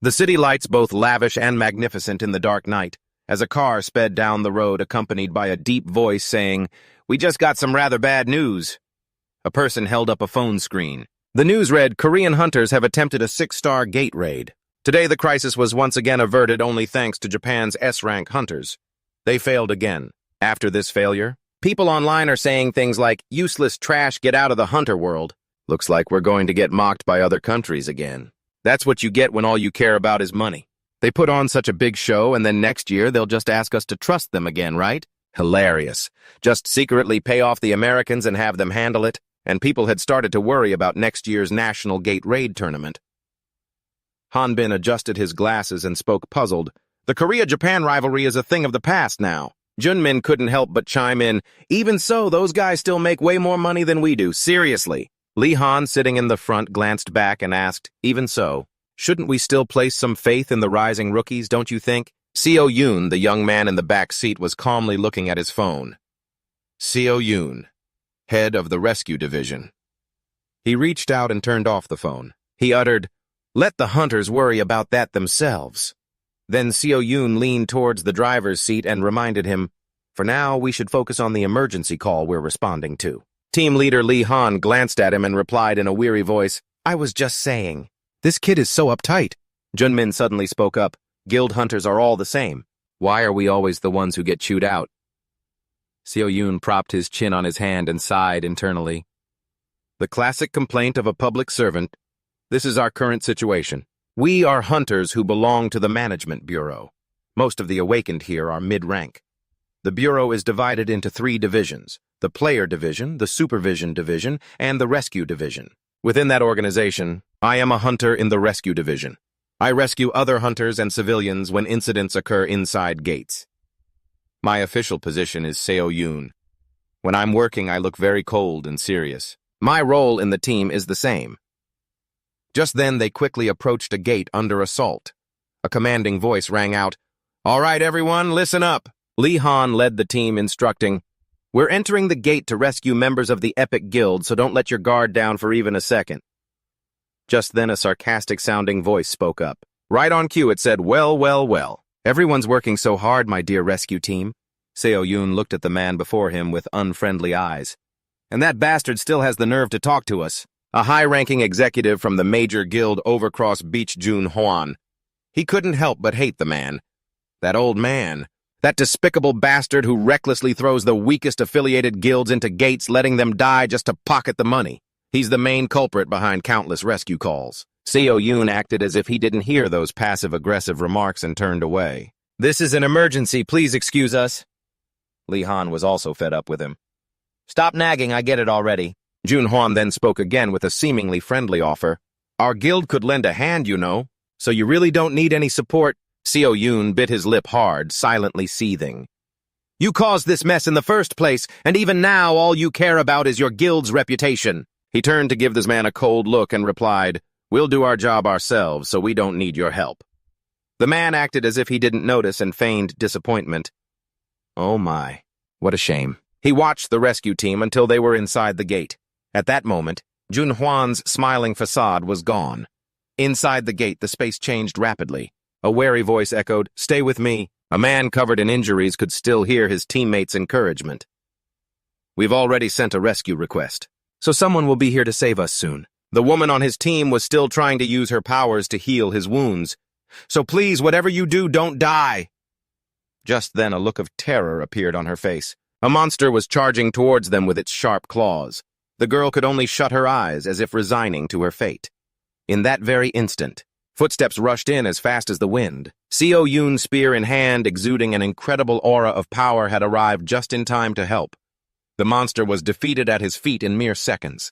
The city lights both lavish and magnificent in the dark night, as a car sped down the road accompanied by a deep voice saying, "We just got some rather bad news." A person held up a phone screen. The news read, "Korean hunters have attempted a 6-star gate raid. Today the crisis was once again averted only thanks to Japan's S-rank hunters. They failed again. After this failure, people online are saying things like, 'Useless trash, get out of the hunter world.' Looks like we're going to get mocked by other countries again. That's what you get when all you care about is money. They put on such a big show, and then next year they'll just ask us to trust them again, right? Hilarious. Just secretly pay off the Americans and have them handle it, and people had started to worry about next year's National Gate Raid tournament." Hanbin adjusted his glasses and spoke puzzled. "The Korea-Japan rivalry is a thing of the past now." Junmin couldn't help but chime in, "Even so, those guys still make way more money than we do, seriously." Lee Han, sitting in the front, glanced back and asked, "Even so, shouldn't we still place some faith in the rising rookies, don't you think?" Seo Yoon, the young man in the back seat, was calmly looking at his phone. Seo Yoon, head of the rescue division. He reached out and turned off the phone. He uttered, "Let the hunters worry about that themselves." Then Seo Yoon leaned towards the driver's seat and reminded him, "For now, we should focus on the emergency call we're responding to." Team leader Lee Han glanced at him and replied in a weary voice, "I was just saying. This kid is so uptight." Junmin suddenly spoke up, "Guild hunters are all the same. Why are we always the ones who get chewed out?" Seo Yoon propped his chin on his hand and sighed internally. "The classic complaint of a public servant. This is our current situation. We are hunters who belong to the Management Bureau. Most of the awakened here are mid-rank. The Bureau is divided into 3 divisions, the Player Division, the Supervision Division, and the Rescue Division. Within that organization, I am a hunter in the Rescue Division. I rescue other hunters and civilians when incidents occur inside gates. My official position is Seo Yoon. When I'm working, I look very cold and serious. My role in the team is the same." Just then, they quickly approached a gate under assault. A commanding voice rang out, "All right, everyone, listen up." Lee Han led the team, instructing, "We're entering the gate to rescue members of the Epic Guild, so don't let your guard down for even a second." Just then, a sarcastic-sounding voice spoke up. Right on cue, it said, "Well, well, well. Everyone's working so hard, my dear rescue team." Seo Yoon looked at the man before him with unfriendly eyes. "And that bastard still has the nerve to talk to us." A high-ranking executive from the major guild Overcross Beach Jun Hwan. He couldn't help but hate the man. That old man. That despicable bastard who recklessly throws the weakest affiliated guilds into gates, letting them die just to pocket the money. He's the main culprit behind countless rescue calls. Seo Yoon acted as if he didn't hear those passive-aggressive remarks and turned away. "This is an emergency, please excuse us." Lee Han was also fed up with him. "Stop nagging, I get it already." Jun Hwan then spoke again with a seemingly friendly offer. "Our guild could lend a hand, you know, so you really don't need any support." Seo Yoon bit his lip hard, silently seething. "You caused this mess in the first place, and even now all you care about is your guild's reputation." He turned to give this man a cold look and replied, "We'll do our job ourselves, so we don't need your help." The man acted as if he didn't notice and feigned disappointment. Oh my, what a shame. He watched the rescue team until they were inside the gate. At that moment, Jun Hwan's smiling facade was gone. Inside the gate, the space changed rapidly. A wary voice echoed, "Stay with me." A man covered in injuries could still hear his teammates' encouragement. "We've already sent a rescue request, so someone will be here to save us soon." The woman on his team was still trying to use her powers to heal his wounds. "So please, whatever you do, don't die." Just then, a look of terror appeared on her face. A monster was charging towards them with its sharp claws. The girl could only shut her eyes, as if resigning to her fate. In that very instant, footsteps rushed in as fast as the wind. Seo Yoon's spear in hand, exuding an incredible aura of power, had arrived just in time to help. The monster was defeated at his feet in mere seconds.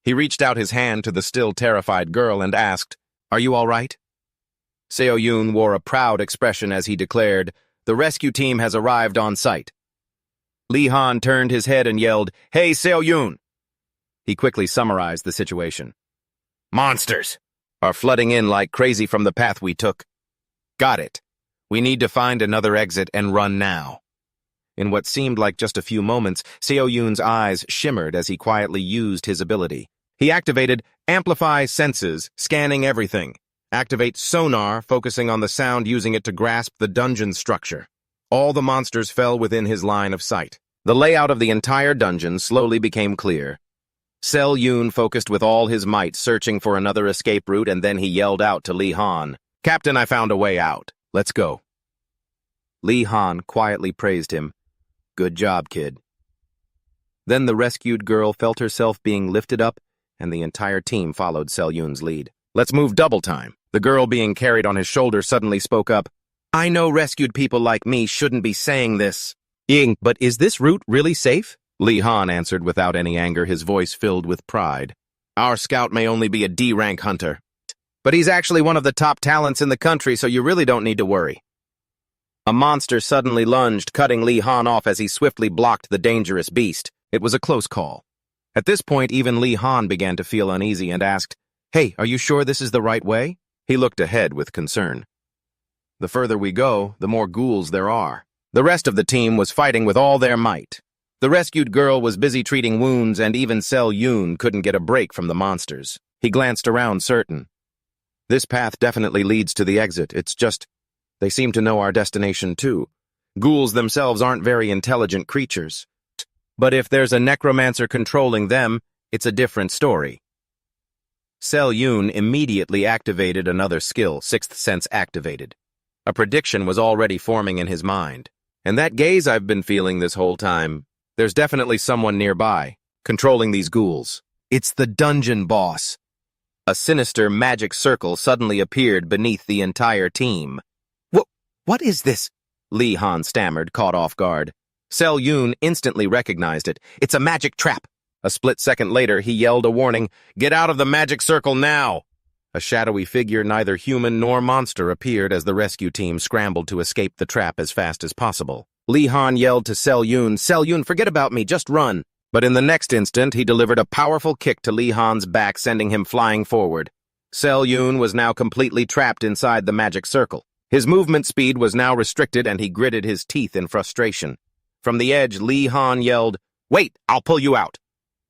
He reached out his hand to the still terrified girl and asked, "Are you all right?" Seo Yoon wore a proud expression as he declared, "The rescue team has arrived on site." Lee Han turned his head and yelled, "Hey, Seo Yoon!" He quickly summarized the situation. "Monsters are flooding in like crazy from the path we took. Got it. We need to find another exit and run now." In what seemed like just a few moments, Seo Yoon's eyes shimmered as he quietly used his ability. He activated Amplify Senses, scanning everything. Activate sonar, focusing on the sound, using it to grasp the dungeon structure. All the monsters fell within his line of sight. The layout of the entire dungeon slowly became clear. Sel Yun focused with all his might, searching for another escape route, and then he yelled out to Li Han, "Captain, I found a way out. Let's go." Li Han quietly praised him. "Good job, kid." Then the rescued girl felt herself being lifted up, and the entire team followed Sel Yun's lead. "Let's move double time." The girl being carried on his shoulder suddenly spoke up. "I know rescued people like me shouldn't be saying this. Ying, but is this route really safe?" Li Han answered without any anger, his voice filled with pride. "Our scout may only be a D-rank hunter, but he's actually one of the top talents in the country, so you really don't need to worry." A monster suddenly lunged, cutting Li Han off as he swiftly blocked the dangerous beast. It was a close call. At this point, even Li Han began to feel uneasy and asked, "Hey, are you sure this is the right way?" He looked ahead with concern. "The further we go, the more ghouls there are." The rest of the team was fighting with all their might. The rescued girl was busy treating wounds, and even Sel Yun couldn't get a break from the monsters. He glanced around, certain. This path definitely leads to the exit. It's just, they seem to know our destination too. Ghouls themselves aren't very intelligent creatures. But if there's a necromancer controlling them, it's a different story. Sel Yun immediately activated another skill, Sixth Sense activated. A prediction was already forming in his mind. "And that gaze I've been feeling this whole time, there's definitely someone nearby, controlling these ghouls. It's the dungeon boss." A sinister magic circle suddenly appeared beneath the entire team. What is this?" Li Han stammered, caught off guard. Sel Yun instantly recognized it. "It's a magic trap." A split second later, he yelled a warning, "Get out of the magic circle now!" A shadowy figure, neither human nor monster, appeared as the rescue team scrambled to escape the trap as fast as possible. Li Han yelled to Sel Yun, "Sel Yun, forget about me, just run." But in the next instant, he delivered a powerful kick to Li Han's back, sending him flying forward. Sel Yun was now completely trapped inside the magic circle. His movement speed was now restricted, and he gritted his teeth in frustration. From the edge, Li Han yelled, "Wait, I'll pull you out."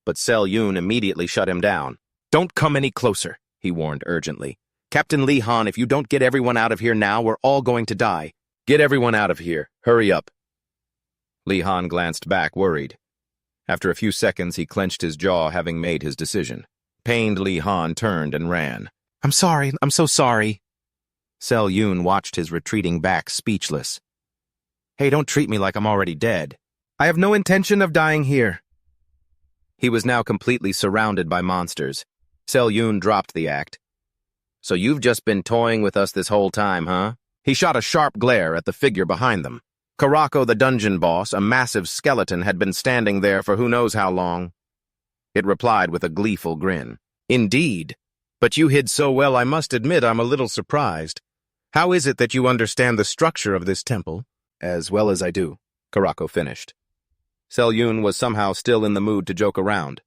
But Sel Yun immediately shut him down. "Don't come any closer," he warned urgently. "Captain Li Han, if you don't get everyone out of here now, we're all going to die. Get everyone out of here. Hurry up." Li Han glanced back, worried. After a few seconds, he clenched his jaw, having made his decision. Pained, Li Han turned and ran. "I'm sorry. I'm so sorry." Sel Yun watched his retreating back, speechless. "Hey, don't treat me like I'm already dead. I have no intention of dying here." He was now completely surrounded by monsters. Sel Yun dropped the act. "So you've just been toying with us this whole time, huh?" He shot a sharp glare at the figure behind them. Karako, the dungeon boss, a massive skeleton, had been standing there for who knows how long. It replied with a gleeful grin. "Indeed. But you hid so well, I must admit I'm a little surprised. How is it that you understand the structure of this temple?" "As well as I do," Karako finished. Sel Yun was somehow still in the mood to joke around.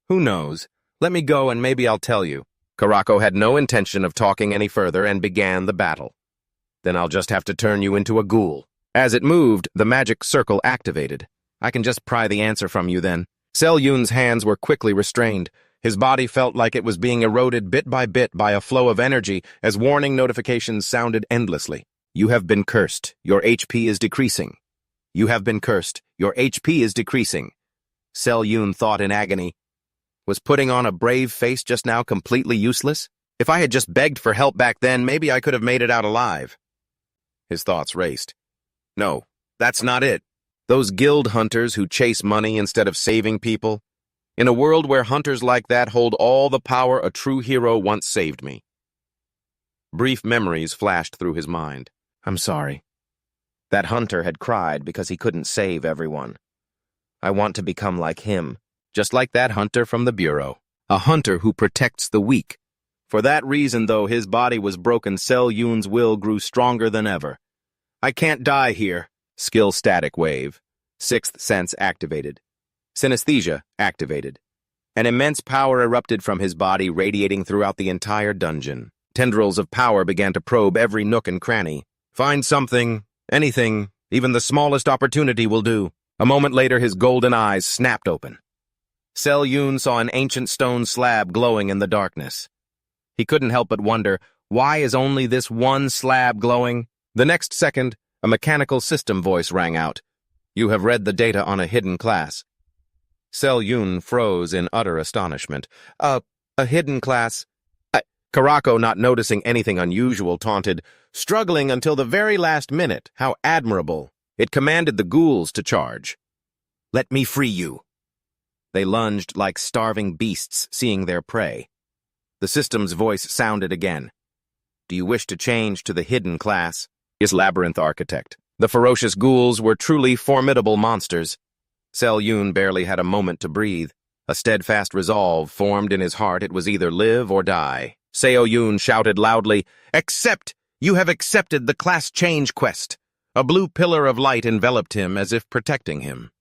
"Who knows? Let me go and maybe I'll tell you." Karako had no intention of talking any further and began the battle. "Then I'll just have to turn you into a ghoul." As it moved, the magic circle activated. "I can just pry the answer from you then." Sel Yun's hands were quickly restrained. His body felt like it was being eroded bit by a flow of energy as warning notifications sounded endlessly. "You have been cursed. Your HP is decreasing. You have been cursed. Your HP is decreasing." Sel Yun thought in agony. Was putting on a brave face just now completely useless? If I had just begged for help back then, maybe I could have made it out alive. His thoughts raced. No, that's not it. Those guild hunters who chase money instead of saving people. In a world where hunters like that hold all the power, a true hero once saved me. Brief memories flashed through his mind. "I'm sorry." That hunter had cried because he couldn't save everyone. I want to become like him, just like that hunter from the Bureau. A hunter who protects the weak. For that reason, though his body was broken, Sel Yun's will grew stronger than ever. "I can't die here." Skill static wave. Sixth sense activated. Synesthesia activated. An immense power erupted from his body, radiating throughout the entire dungeon. Tendrils of power began to probe every nook and cranny. "Find something, anything, even the smallest opportunity will do." A moment later, his golden eyes snapped open. Sel Yun saw an ancient stone slab glowing in the darkness. He couldn't help but wonder, Why is only this one slab glowing? The next second, a mechanical system voice rang out. You have read the data on a hidden class. Sel Yun froze in utter astonishment. A hidden class? Karako, not noticing anything unusual, taunted, struggling until the very last minute. How admirable. It commanded the ghouls to charge. Let me free you. They lunged like starving beasts, seeing their prey. The system's voice sounded again. Do you wish to change to the hidden class? Is labyrinth architect. The ferocious ghouls were truly formidable monsters. Sel Yun barely had a moment to breathe. A steadfast resolve formed in his heart. It was either live or die. Seo Yun shouted loudly, Accept! You have accepted the class change quest. A blue pillar of light enveloped him as if protecting him.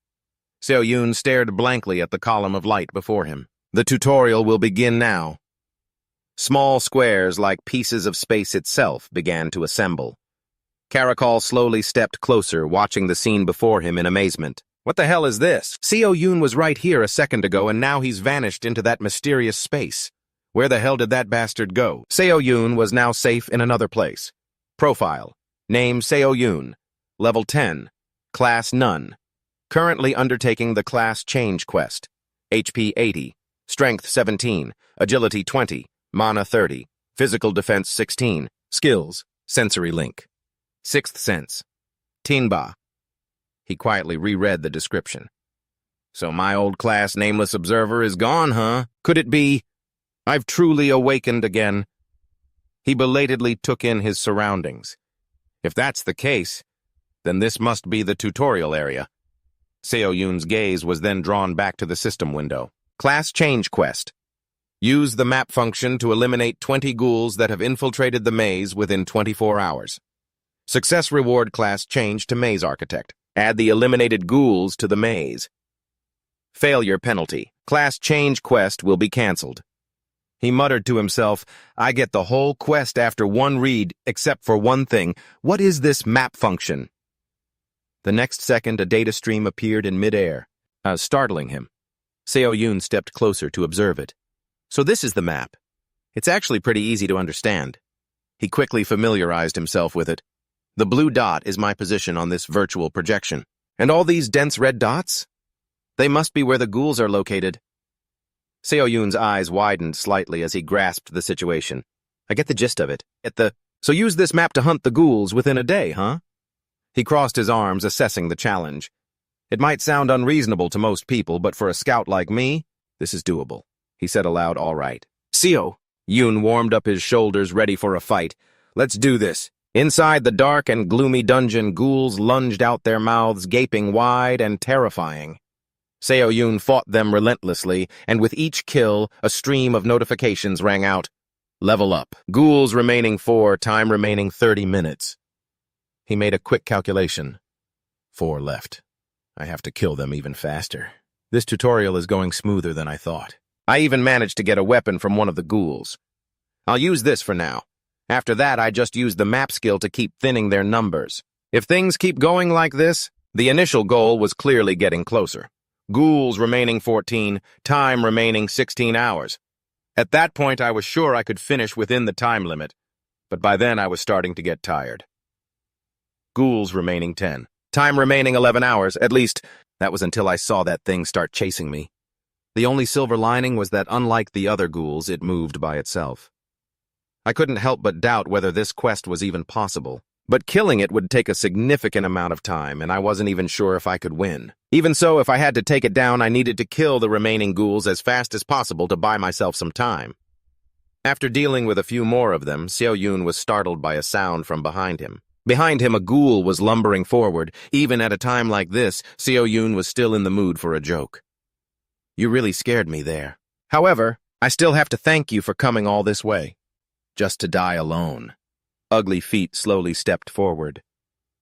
Seo Yun stared blankly at the column of light before him. The tutorial will begin now. Small squares like pieces of space itself began to assemble. Karakal slowly stepped closer, watching the scene before him in amazement. What the hell is this? Seo Yun was right here a second ago, and now he's vanished into that mysterious space. Where the hell did that bastard go? Seo Yun was now safe in another place. Profile. Name Seo Yun. Level 10. Class None. Currently undertaking the class change quest. HP 80. Strength 17. Agility 20. Mana 30. Physical defense 16. Skills. Sensory link. Sixth sense. Tinba. He quietly reread the description. So my old class nameless observer is gone, huh? Could it be? I've truly awakened again. He belatedly took in his surroundings. If that's the case, then this must be the tutorial area. Seo Yun's gaze was then drawn back to the system window. Class change quest. Use the map function to eliminate 20 ghouls that have infiltrated the maze within 24 hours. Success reward class change to maze architect. Add the eliminated ghouls to the maze. Failure penalty. Class change quest will be cancelled. He muttered to himself, I get the whole quest after one read, except for one thing. What is this map function? The next second, a data stream appeared in midair, startling him. Seo Yun stepped closer to observe it. So this is the map. It's actually pretty easy to understand. He quickly familiarized himself with it. The blue dot is my position on this virtual projection. And all these dense red dots? They must be where the ghouls are located. Seo Yun's eyes widened slightly as he grasped the situation. I get the gist of it. So use this map to hunt the ghouls within a day, huh? He crossed his arms, assessing the challenge. It might sound unreasonable to most people, but for a scout like me, this is doable. He said aloud, all right. Seo. Yun warmed up his shoulders, ready for a fight. Let's do this. Inside the dark and gloomy dungeon, ghouls lunged out their mouths, gaping wide and terrifying. Seo Yun fought them relentlessly, and with each kill, a stream of notifications rang out. Level up. Ghouls remaining 4, time remaining 30 minutes. He made a quick calculation. 4 left. I have to kill them even faster. This tutorial is going smoother than I thought. I even managed to get a weapon from one of the ghouls. I'll use this for now. After that, I just use the map skill to keep thinning their numbers. If things keep going like this, the initial goal was clearly getting closer. Ghouls remaining 14, time remaining 16 hours. At that point, I was sure I could finish within the time limit, but by then I was starting to get tired. Ghouls remaining 10, time remaining 11 hours, at least that was until I saw that thing start chasing me. The only silver lining was that unlike the other ghouls, it moved by itself. I couldn't help but doubt whether this quest was even possible. But killing it would take a significant amount of time, and I wasn't even sure if I could win. Even so, if I had to take it down, I needed to kill the remaining ghouls as fast as possible to buy myself some time. After dealing with a few more of them, Seo Yun was startled by a sound from behind him. Behind him, a ghoul was lumbering forward. Even at a time like this, Seo Yun was still in the mood for a joke. You really scared me there. However, I still have to thank you for coming all this way. Just to die alone. Ugly feet slowly stepped forward.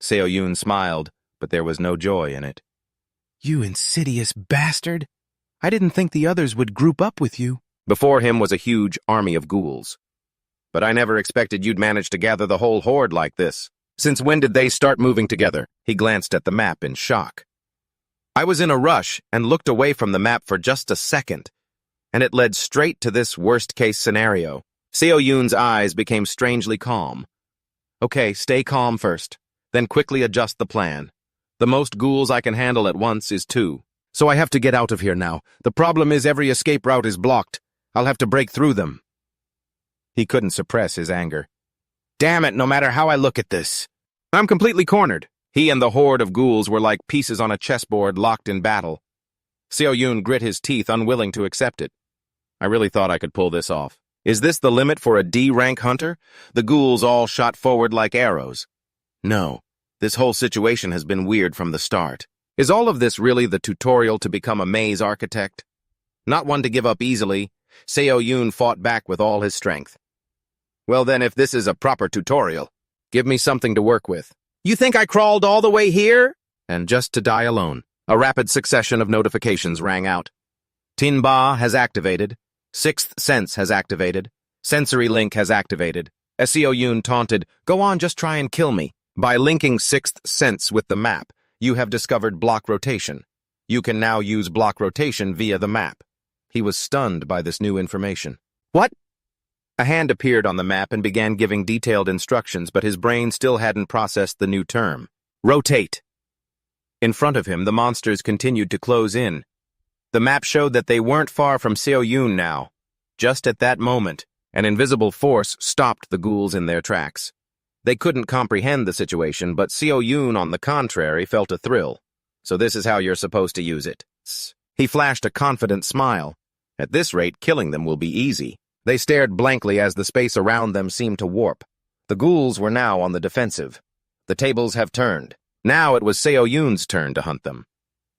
Seo Yun smiled, but there was no joy in it. You insidious bastard! I didn't think the others would group up with you. Before him was a huge army of ghouls. But I never expected you'd manage to gather the whole horde like this. Since when did they start moving together? He glanced at the map in shock. I was in a rush and looked away from the map for just a second, and it led straight to this worst-case scenario. Seo Yoon's eyes became strangely calm. Okay, stay calm first, then quickly adjust the plan. The most ghouls I can handle at once is 2. So I have to get out of here now. The problem is every escape route is blocked. I'll have to break through them. He couldn't suppress his anger. Damn it, no matter how I look at this. I'm completely cornered. He and the horde of ghouls were like pieces on a chessboard locked in battle. Seo Yoon grit his teeth, unwilling to accept it. I really thought I could pull this off. Is this the limit for a D-rank hunter? The ghouls all shot forward like arrows. No, this whole situation has been weird from the start. Is all of this really the tutorial to become a maze architect? Not one to give up easily, Seo Yoon fought back with all his strength. Well then, if this is a proper tutorial, give me something to work with. You think I crawled all the way here? And just to die alone. A rapid succession of notifications rang out. Tin Ba has activated. Sixth Sense has activated. Sensory Link has activated. Seo Yoon taunted, go on, just try and kill me. By linking Sixth Sense with the map, you have discovered block rotation. You can now use block rotation via the map. He was stunned by this new information. What? A hand appeared on the map and began giving detailed instructions, but his brain still hadn't processed the new term. Rotate. In front of him, the monsters continued to close in. The map showed that they weren't far from Seo Yoon now. Just at that moment, an invisible force stopped the ghouls in their tracks. They couldn't comprehend the situation, but Seo Yoon, on the contrary, felt a thrill. So this is how you're supposed to use it. He flashed a confident smile. At this rate, killing them will be easy. They stared blankly as the space around them seemed to warp. The ghouls were now on the defensive. The tables have turned. Now it was Seo Yoon's turn to hunt them.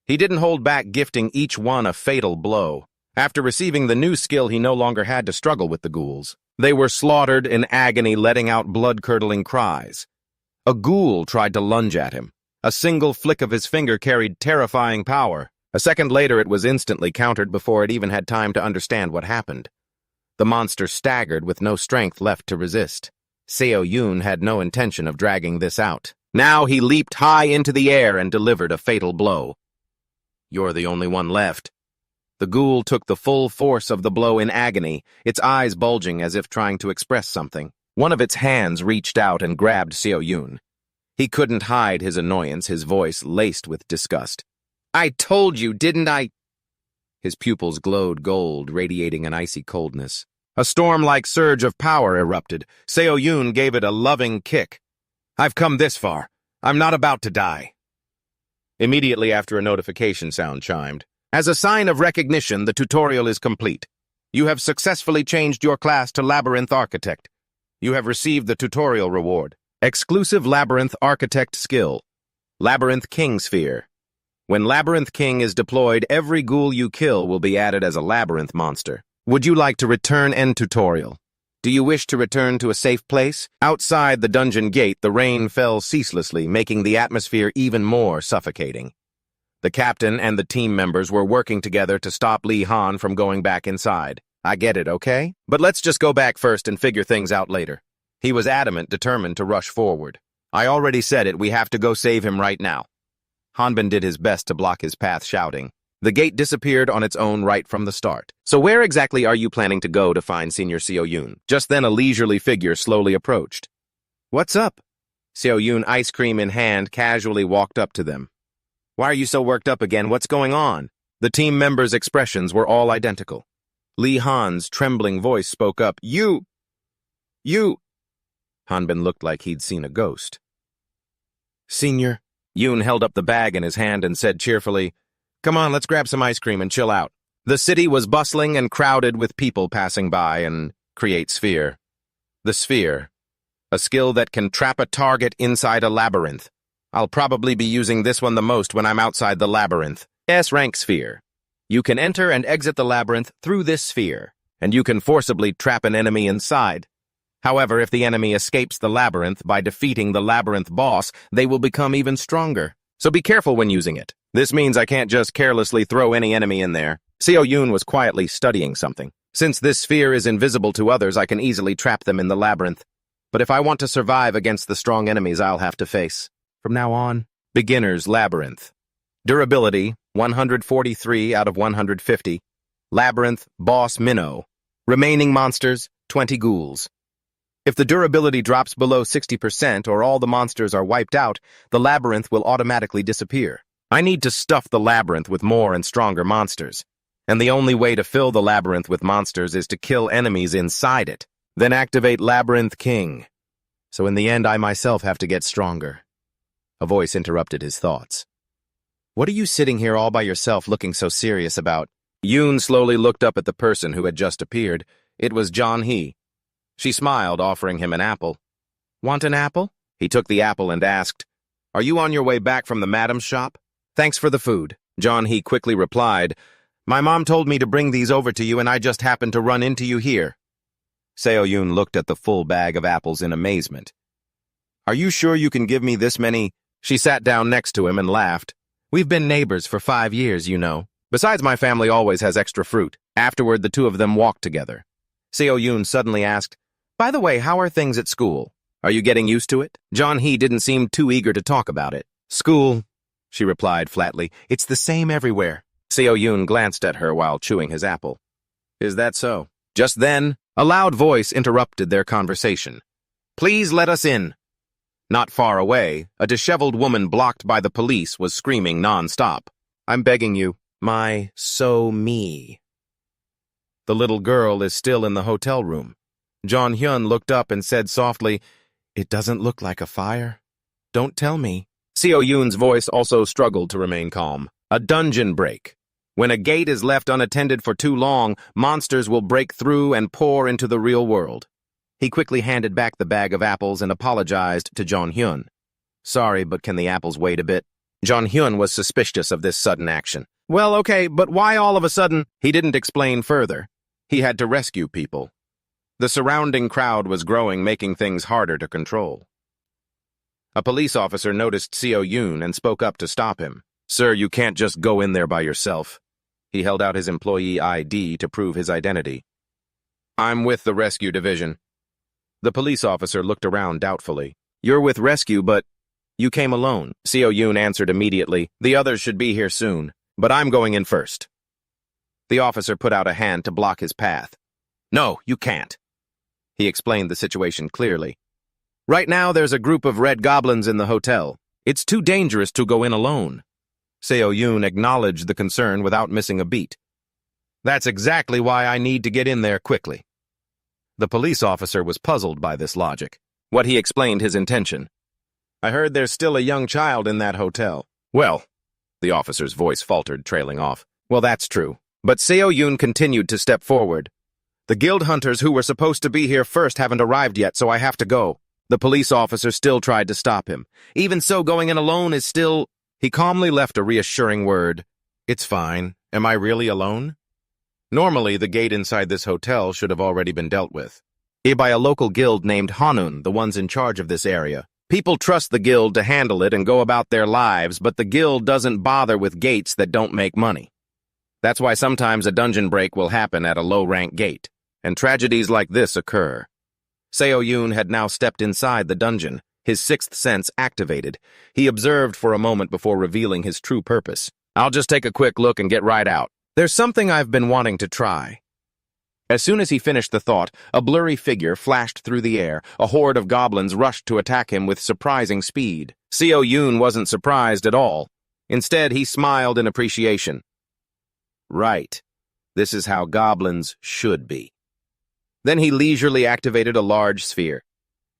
He didn't hold back, gifting each one a fatal blow. After receiving the new skill, he no longer had to struggle with the ghouls. They were slaughtered in agony, letting out blood-curdling cries. A ghoul tried to lunge at him. A single flick of his finger carried terrifying power. A second later, it was instantly countered before it even had time to understand what happened. The monster staggered with no strength left to resist. Seo Yoon had no intention of dragging this out. Now he leaped high into the air and delivered a fatal blow. You're the only one left. The ghoul took the full force of the blow in agony, its eyes bulging as if trying to express something. One of its hands reached out and grabbed Seo Yoon. He couldn't hide his annoyance, his voice laced with disgust. I told you, didn't I? His pupils glowed gold, radiating an icy coldness. A storm-like surge of power erupted. Seo Yoon gave it a loving kick. I've come this far. I'm not about to die. Immediately after, a notification sound chimed. As a sign of recognition, the tutorial is complete. You have successfully changed your class to Labyrinth Architect. You have received the tutorial reward. Exclusive Labyrinth Architect skill. Labyrinth King Sphere. When Labyrinth King is deployed, every ghoul you kill will be added as a Labyrinth monster. Would you like to return end tutorial? Do you wish to return to a safe place? Outside the dungeon gate, the rain fell ceaselessly, making the atmosphere even more suffocating. The captain and the team members were working together to stop Lee Han from going back inside. I get it, okay? But let's just go back first and figure things out later. He was adamant, determined to rush forward. I already said it, we have to go save him right now. Hanbin did his best to block his path, shouting. The gate disappeared on its own right from the start. So where exactly are you planning to go to find Senior Seo Yoon? Just then a leisurely figure slowly approached. What's up? Seo Yoon, ice cream in hand, casually walked up to them. Why are you so worked up again? What's going on? The team members' expressions were all identical. Lee Han's trembling voice spoke up. You! Hanbin looked like he'd seen a ghost. Senior? Yoon held up the bag in his hand and said cheerfully, Come on, let's grab some ice cream and chill out. The city was bustling and crowded with people passing by and create sphere. The sphere. A skill that can trap a target inside a labyrinth. I'll probably be using this one the most when I'm outside the labyrinth. S-rank sphere. You can enter and exit the labyrinth through this sphere, and you can forcibly trap an enemy inside. However, if the enemy escapes the labyrinth by defeating the labyrinth boss, they will become even stronger. So be careful when using it. This means I can't just carelessly throw any enemy in there. Seo Yoon was quietly studying something. Since this sphere is invisible to others, I can easily trap them in the labyrinth. But if I want to survive against the strong enemies I'll have to face. From now on, Beginner's Labyrinth. Durability, 143 out of 150. Labyrinth, Boss Minnow. Remaining monsters, 20 ghouls. If the durability drops below 60% or all the monsters are wiped out, the labyrinth will automatically disappear. I need to stuff the labyrinth with more and stronger monsters. And the only way to fill the labyrinth with monsters is to kill enemies inside it. Then activate Labyrinth King. So in the end, I myself have to get stronger. A voice interrupted his thoughts. What are you sitting here all by yourself looking so serious about? Yoon slowly looked up at the person who had just appeared. It was John He. She smiled, offering him an apple. Want an apple? He took the apple and asked, Are you on your way back from the madam's shop? Thanks for the food. John He quickly replied, My mom told me to bring these over to you and I just happened to run into you here. Seo Yoon looked at the full bag of apples in amazement. Are you sure you can give me this many? She sat down next to him and laughed. We've been neighbors for 5 years, you know. Besides, my family always has extra fruit. Afterward, the two of them walked together. Seo Yoon suddenly asked, By the way, how are things at school? Are you getting used to it? John He didn't seem too eager to talk about it. School, she replied flatly. It's the same everywhere. Seo Yoon glanced at her while chewing his apple. Is that so? Just then, a loud voice interrupted their conversation. Please let us in. Not far away, a disheveled woman blocked by the police was screaming non-stop. I'm begging you, me. The little girl is still in the hotel room. John Hyun looked up and said softly, It doesn't look like a fire. Don't tell me. Seo Yoon's voice also struggled to remain calm. A dungeon break. When a gate is left unattended for too long, monsters will break through and pour into the real world. He quickly handed back the bag of apples and apologized to John Hyun. Sorry, but can the apples wait a bit? John Hyun was suspicious of this sudden action. Well, okay, but why all of a sudden? He didn't explain further. He had to rescue people. The surrounding crowd was growing, making things harder to control. A police officer noticed Seo Yoon and spoke up to stop him. Sir, you can't just go in there by yourself. He held out his employee ID to prove his identity. I'm with the rescue division. The police officer looked around doubtfully. You're with rescue, but you came alone. Seo Yoon answered immediately. The others should be here soon, but I'm going in first. The officer put out a hand to block his path. No, you can't. He explained the situation clearly. Right now, there's a group of red goblins in the hotel. It's too dangerous to go in alone. Seo Yoon acknowledged the concern without missing a beat. That's exactly why I need to get in there quickly. The police officer was puzzled by this logic. What he explained his intention. I heard there's still a young child in that hotel. Well, the officer's voice faltered, trailing off. Well, that's true. But Seo Yoon continued to step forward. The guild hunters who were supposed to be here first haven't arrived yet, so I have to go. The police officer still tried to stop him. Even so, going in alone is still... He calmly left a reassuring word. It's fine. Am I really alone? Normally, the gate inside this hotel should have already been dealt with. By a local guild named Hanun, the ones in charge of this area. People trust the guild to handle it and go about their lives, but the guild doesn't bother with gates that don't make money. That's why sometimes a dungeon break will happen at a low-rank gate, and tragedies like this occur. Seo Yoon had now stepped inside the dungeon, his sixth sense activated. He observed for a moment before revealing his true purpose. I'll just take a quick look and get right out. There's something I've been wanting to try. As soon as he finished the thought, a blurry figure flashed through the air. A horde of goblins rushed to attack him with surprising speed. Seo Yoon wasn't surprised at all. Instead, he smiled in appreciation. Right. This is how goblins should be. Then he leisurely activated a large sphere.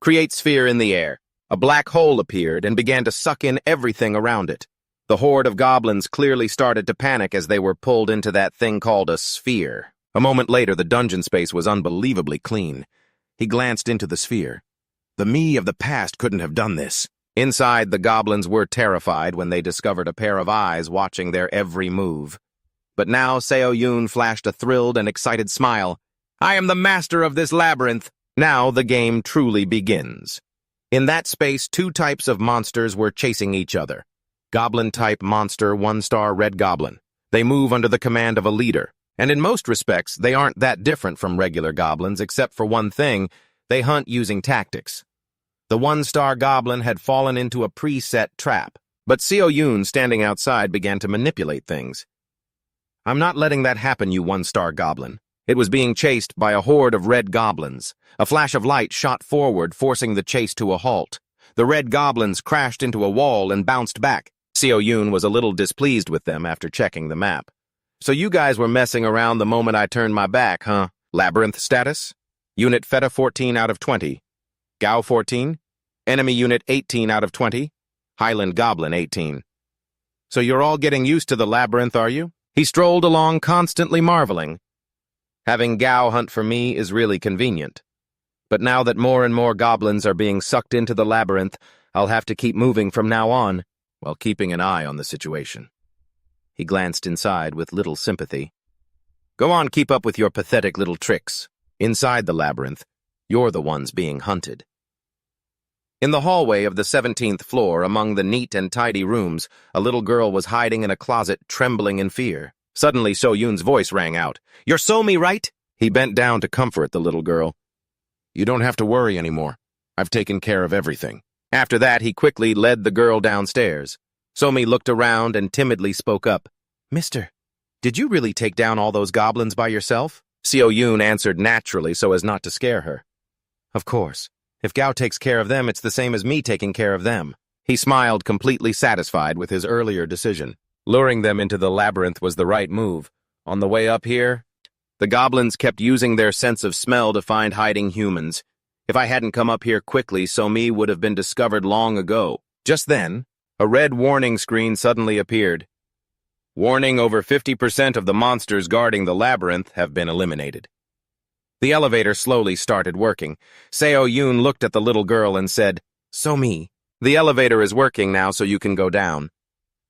Create sphere in the air. A black hole appeared and began to suck in everything around it. The horde of goblins clearly started to panic as they were pulled into that thing called a sphere. A moment later, the dungeon space was unbelievably clean. He glanced into the sphere. The me of the past couldn't have done this. Inside, the goblins were terrified when they discovered a pair of eyes watching their every move. But now Seo Yoon flashed a thrilled and excited smile. I am the master of this labyrinth. Now the game truly begins. In that space, two types of monsters were chasing each other. Goblin-type monster, 1-star red goblin. They move under the command of a leader, and in most respects, they aren't that different from regular goblins, except for one thing, they hunt using tactics. The 1-star goblin had fallen into a preset trap, but Seo Yoon, standing outside, began to manipulate things. I'm not letting that happen, you 1-star goblin. It was being chased by a horde of red goblins. A flash of light shot forward, forcing the chase to a halt. The red goblins crashed into a wall and bounced back. Seo Yun was a little displeased with them after checking the map. So you guys were messing around the moment I turned my back, huh? Labyrinth status? Unit Feta 14 out of 20. Gao 14. Enemy Unit 18 out of 20. Highland Goblin 18. So you're all getting used to the labyrinth, are you? He strolled along, constantly marveling. Having Gao hunt for me is really convenient. But now that more and more goblins are being sucked into the labyrinth, I'll have to keep moving from now on, while keeping an eye on the situation. He glanced inside with little sympathy. Go on, keep up with your pathetic little tricks. Inside the labyrinth, you're the ones being hunted. In the hallway of the 17th floor, among the neat and tidy rooms, a little girl was hiding in a closet, trembling in fear. Suddenly, So Yun's voice rang out. You're Somi, right? He bent down to comfort the little girl. You don't have to worry anymore. I've taken care of everything. After that, he quickly led the girl downstairs. Somi looked around and timidly spoke up. Mister, did you really take down all those goblins by yourself? Seo Yun answered naturally so as not to scare her. Of course. If Gao takes care of them, it's the same as me taking care of them. He smiled, completely satisfied with his earlier decision. Luring them into the labyrinth was the right move. On the way up here, the goblins kept using their sense of smell to find hiding humans. If I hadn't come up here quickly, Somi would have been discovered long ago. Just then, a red warning screen suddenly appeared. Warning: over 50% of the monsters guarding the labyrinth have been eliminated. The elevator slowly started working. Seo Yun looked at the little girl and said, Somi, the elevator is working now, so you can go down.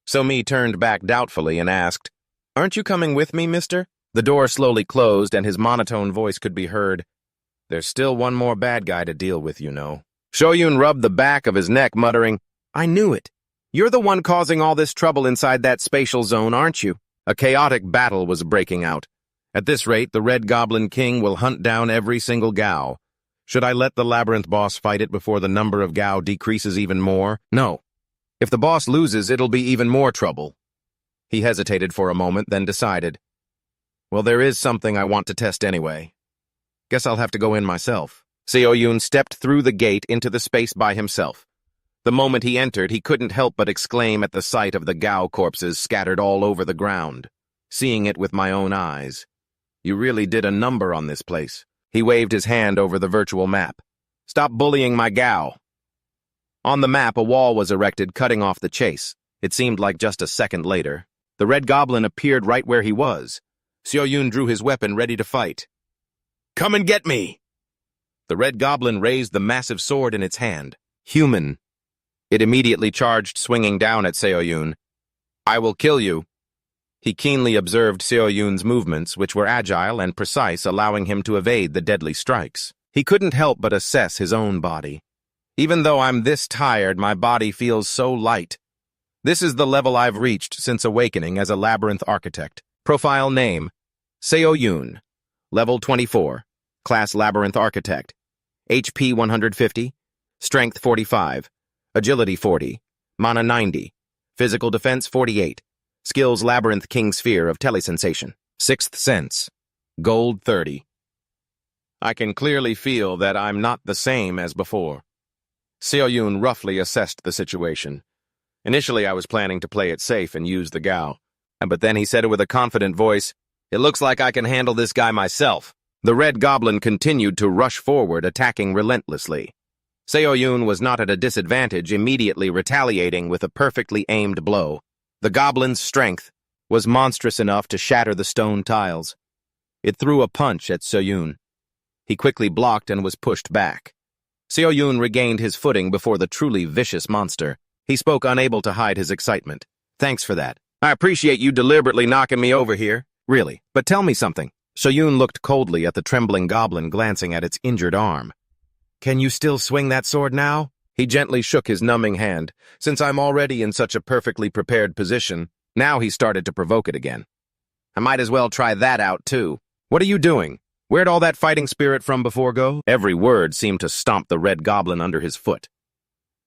Somi turned back doubtfully and asked, Aren't you coming with me, mister? The door slowly closed and his monotone voice could be heard. There's still one more bad guy to deal with, you know. Shoyun rubbed the back of his neck, muttering, I knew it. You're the one causing all this trouble inside that spatial zone, aren't you? A chaotic battle was breaking out. At this rate, the Red Goblin King will hunt down every single Gao. Should I let the labyrinth boss fight it before the number of Gao decreases even more? No. If the boss loses, it'll be even more trouble. He hesitated for a moment, then decided, Well, there is something I want to test anyway. Guess I'll have to go in myself. Seo Yun stepped through the gate into the space by himself. The moment he entered, he couldn't help but exclaim at the sight of the Gao corpses scattered all over the ground. Seeing it with my own eyes. You really did a number on this place. He waved his hand over the virtual map. Stop bullying my Gao. On the map, a wall was erected, cutting off the chase. It seemed like just a second later. The Red Goblin appeared right where he was. Seo Yun drew his weapon, ready to fight. Come and get me! The Red Goblin raised the massive sword in its hand. Human. It immediately charged, swinging down at Seo Yun. I will kill you. He keenly observed Seo Yun's movements, which were agile and precise, allowing him to evade the deadly strikes. He couldn't help but assess his own body. Even though I'm this tired, my body feels so light. This is the level I've reached since awakening as a labyrinth architect. Profile name: Seo Yun. Level 24. Class Labyrinth Architect. HP 150. Strength 45. Agility 40. Mana 90. Physical Defense 48. Skills: Labyrinth King Sphere of Telesensation. Sixth Sense. Gold 30. I can clearly feel that I'm not the same as before. Seo Yun roughly assessed the situation. Initially, I was planning to play it safe and use the Gao. But then he said it with a confident voice, It looks like I can handle this guy myself. The Red Goblin continued to rush forward, attacking relentlessly. Seo Yun was not at a disadvantage, immediately retaliating with a perfectly aimed blow. The goblin's strength was monstrous enough to shatter the stone tiles. It threw a punch at Seo Yun. He quickly blocked and was pushed back. Seo Yun regained his footing before the truly vicious monster. He spoke, unable to hide his excitement. Thanks for that. I appreciate you deliberately knocking me over here. Really. But tell me something. Seo Yun looked coldly at the trembling goblin, glancing at its injured arm. Can you still swing that sword now? He gently shook his numbing hand. Since I'm already in such a perfectly prepared position, now he started to provoke it again. I might as well try that out, too. What are you doing? Where'd all that fighting spirit from before go? Every word seemed to stomp the Red Goblin under his foot.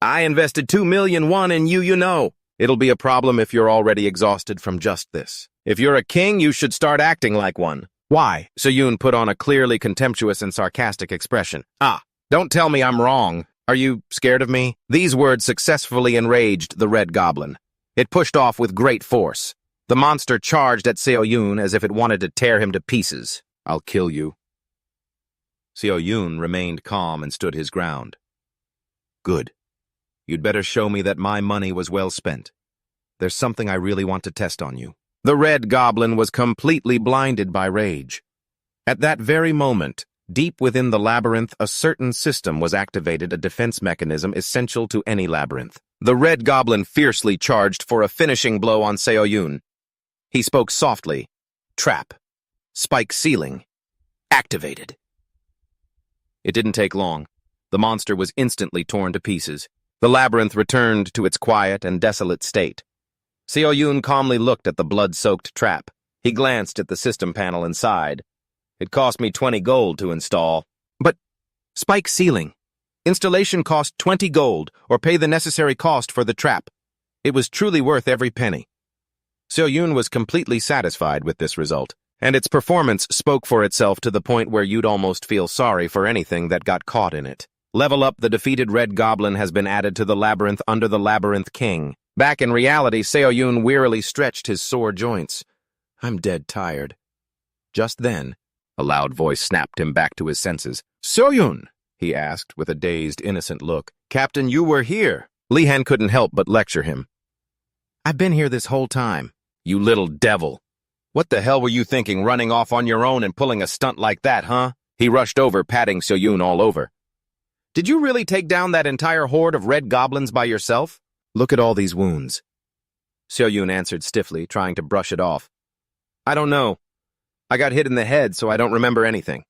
I invested 2 million won in you, you know. It'll be a problem if you're already exhausted from just this. If you're a king, you should start acting like one. Why? Seo-yoon put on a clearly contemptuous and sarcastic expression. Ah, don't tell me I'm wrong. Are you scared of me? These words successfully enraged the Red Goblin. It pushed off with great force. The monster charged at Seo-yoon as if it wanted to tear him to pieces. I'll kill you. Seo-yoon remained calm and stood his ground. Good. You'd better show me that my money was well spent. There's something I really want to test on you. The Red Goblin was completely blinded by rage. At that very moment, deep within the labyrinth, a certain system was activated, a defense mechanism essential to any labyrinth. The Red Goblin fiercely charged for a finishing blow on Seo-yoon. He spoke softly. Trap. Spike ceiling. Activated. It didn't take long. The monster was instantly torn to pieces. The labyrinth returned to its quiet and desolate state. Seo-yoon calmly looked at the blood-soaked trap. He glanced at the system panel inside. It cost me 20 gold to install. But spike ceiling. Installation cost 20 gold, or pay the necessary cost for the trap. It was truly worth every penny. Seo-yoon was completely satisfied with this result, and its performance spoke for itself to the point where you'd almost feel sorry for anything that got caught in it. Level Up, the defeated Red Goblin, has been added to the labyrinth under the Labyrinth King. Back in reality, Seo-yoon wearily stretched his sore joints. I'm dead tired. Just then, a loud voice snapped him back to his senses. Seo-yoon, he asked with a dazed, innocent look. Captain, you were here. Lee-han couldn't help but lecture him. I've been here this whole time. You little devil. What the hell were you thinking, running off on your own and pulling a stunt like that, huh? He rushed over, patting Seo-yoon all over. Did you really take down that entire horde of red goblins by yourself? Look at all these wounds. Seo-yoon answered stiffly, trying to brush it off. I don't know. I got hit in the head, so I don't remember anything.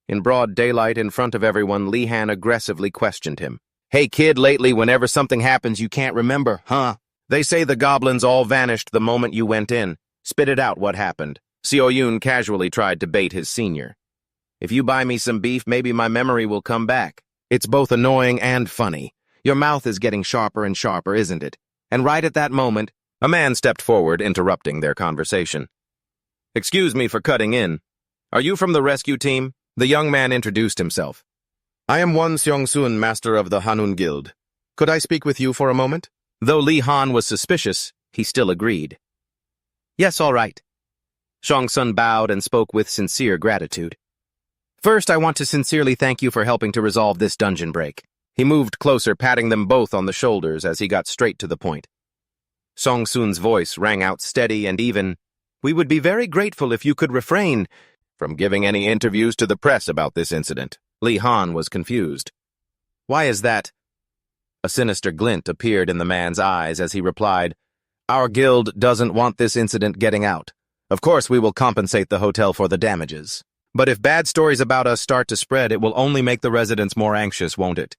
In broad daylight, in front of everyone, Lee-han aggressively questioned him. Hey kid, lately whenever something happens you can't remember, huh? They say the goblins all vanished the moment you went in. Spit it out what happened. Seo-yoon casually tried to bait his senior. If you buy me some beef, maybe my memory will come back. It's both annoying and funny. Your mouth is getting sharper and sharper, isn't it? And right at that moment, a man stepped forward, interrupting their conversation. Excuse me for cutting in. Are you from the rescue team? The young man introduced himself. I am Won Seong-soon, master of the Hanun Guild. Could I speak with you for a moment? Though Lee-han was suspicious, he still agreed. Yes, all right. Seong-sun bowed and spoke with sincere gratitude. First, I want to sincerely thank you for helping to resolve this dungeon break. He moved closer, patting them both on the shoulders as he got straight to the point. Seong-soon's voice rang out steady and even. We would be very grateful if you could refrain from giving any interviews to the press about this incident. Lee-han was confused. Why is that? A sinister glint appeared in the man's eyes as he replied, Our guild doesn't want this incident getting out. Of course, we will compensate the hotel for the damages. But if bad stories about us start to spread, it will only make the residents more anxious, won't it?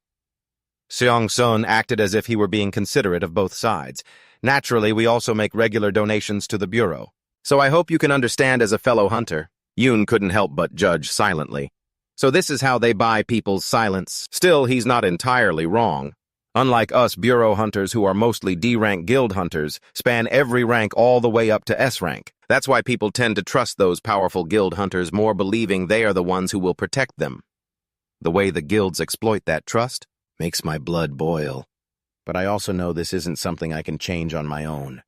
Seong-sun acted as if he were being considerate of both sides. Naturally, we also make regular donations to the Bureau. So I hope you can understand as a fellow hunter. Yoon couldn't help but judge silently. So this is how they buy people's silence. Still, he's not entirely wrong. Unlike us Bureau hunters who are mostly D-rank guild hunters, span every rank all the way up to S-rank. That's why people tend to trust those powerful guild hunters more, believing they are the ones who will protect them. The way the guilds exploit that trust makes my blood boil. But I also know this isn't something I can change on my own.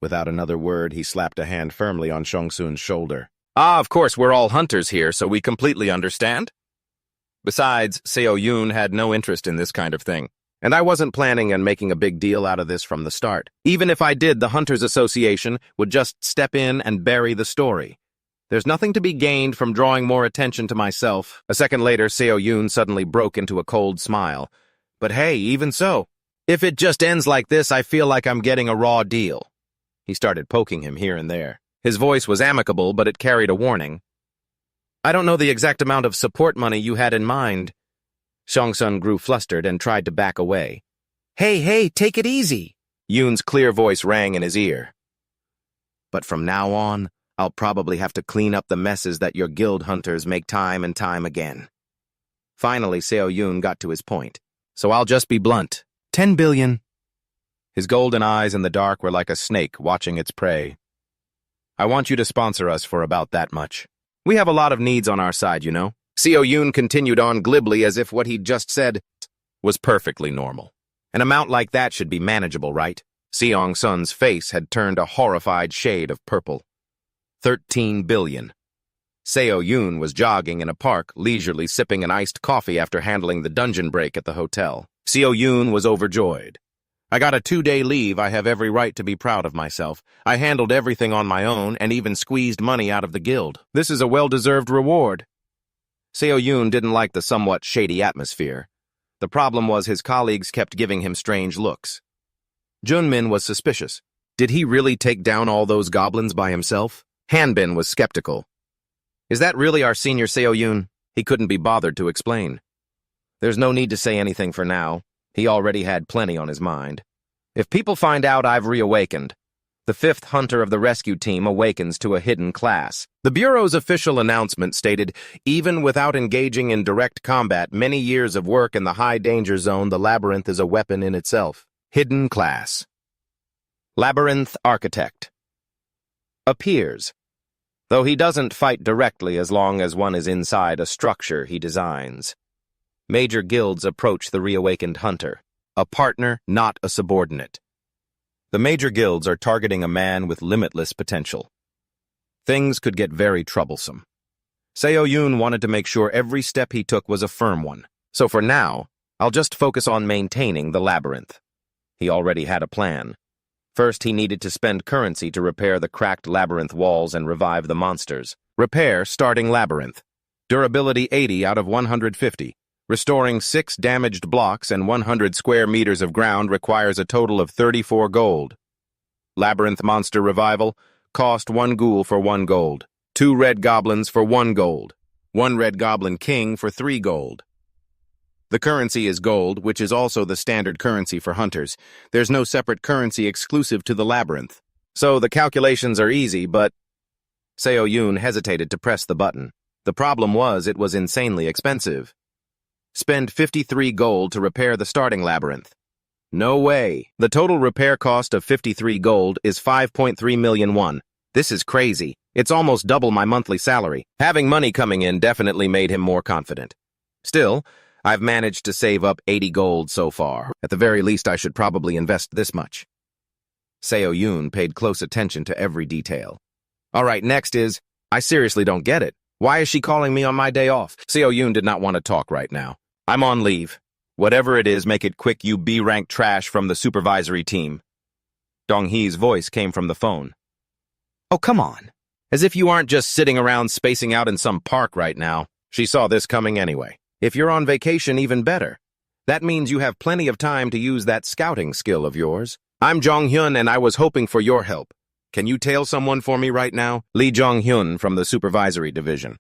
Without another word, he slapped a hand firmly on Seong-soon's shoulder. Of course, we're all hunters here, so we completely understand. Besides, Seo-yoon had no interest in this kind of thing. And I wasn't planning on making a big deal out of this from the start. Even if I did, the Hunters Association would just step in and bury the story. There's nothing to be gained from drawing more attention to myself. A second later, Seo-yoon suddenly broke into a cold smile. But hey, even so, if it just ends like this, I feel like I'm getting a raw deal. He started poking him here and there. His voice was amicable, but it carried a warning. I don't know the exact amount of support money you had in mind. Seong-sun grew flustered and tried to back away. Hey, take it easy. Yoon's clear voice rang in his ear. But from now on, I'll probably have to clean up the messes that your guild hunters make time and time again. Finally, Seo-yoon got to his point. So I'll just be blunt. 10 billion. His golden eyes in the dark were like a snake watching its prey. I want you to sponsor us for about that much. We have a lot of needs on our side, you know. Seo Yoon continued on glibly as if what he'd just said was perfectly normal. An amount like that should be manageable, right? Seong Sun's face had turned a horrified shade of purple. 13 billion. Seo Yoon was jogging in a park, leisurely sipping an iced coffee after handling the dungeon break at the hotel. Seo Yoon was overjoyed. I got a 2-day leave. I have every right to be proud of myself. I handled everything on my own and even squeezed money out of the guild. This is a well-deserved reward. Seo Yoon didn't like the somewhat shady atmosphere. The problem was his colleagues kept giving him strange looks. Junmin was suspicious. Did he really take down all those goblins by himself? Hanbin was skeptical. Is that really our senior Seo Yoon? He couldn't be bothered to explain. There's no need to say anything for now. He already had plenty on his mind. If people find out I've reawakened, the 5th hunter of the rescue team awakens to a hidden class. The Bureau's official announcement stated, even without engaging in direct combat, many years of work in the high-danger zone, the labyrinth is a weapon in itself. Hidden class. Labyrinth architect. Appears. Though he doesn't fight directly as long as one is inside a structure he designs. Major guilds approach the reawakened hunter. A partner, not a subordinate. The major guilds are targeting a man with limitless potential. Things could get very troublesome. Seo Yoon wanted to make sure every step he took was a firm one. So for now, I'll just focus on maintaining the labyrinth. He already had a plan. First, he needed to spend currency to repair the cracked labyrinth walls and revive the monsters. Repair starting labyrinth. Durability 80 out of 150. Restoring 6 damaged blocks and 100 square meters of ground requires a total of 34 gold. Labyrinth monster revival. Cost 1 ghoul for 1 gold. 2 red goblins for 1 gold. 1 red goblin king for 3 gold. The currency is gold, which is also the standard currency for hunters. There's no separate currency exclusive to the labyrinth. So the calculations are easy, but... Seo Yoon hesitated to press the button. The problem was it was insanely expensive. Spend 53 gold to repair the starting labyrinth. No way. The total repair cost of 53 gold is 5.3 million won. This is crazy. It's almost double my monthly salary. Having money coming in definitely made him more confident. Still, I've managed to save up 80 gold so far. At the very least, I should probably invest this much. Seo Yoon paid close attention to every detail. All right, next is, I seriously don't get it. Why is she calling me on my day off? Seo Yoon did not want to talk right now. I'm on leave. Whatever it is, make it quick, you B-rank trash from the supervisory team. Dong-hee's voice came from the phone. Oh, come on. As if you aren't just sitting around spacing out in some park right now. She saw this coming anyway. If you're on vacation, even better. That means you have plenty of time to use that scouting skill of yours. I'm Jong-hyun and I was hoping for your help. Can you tail someone for me right now? Lee Jong-hyun from the supervisory division.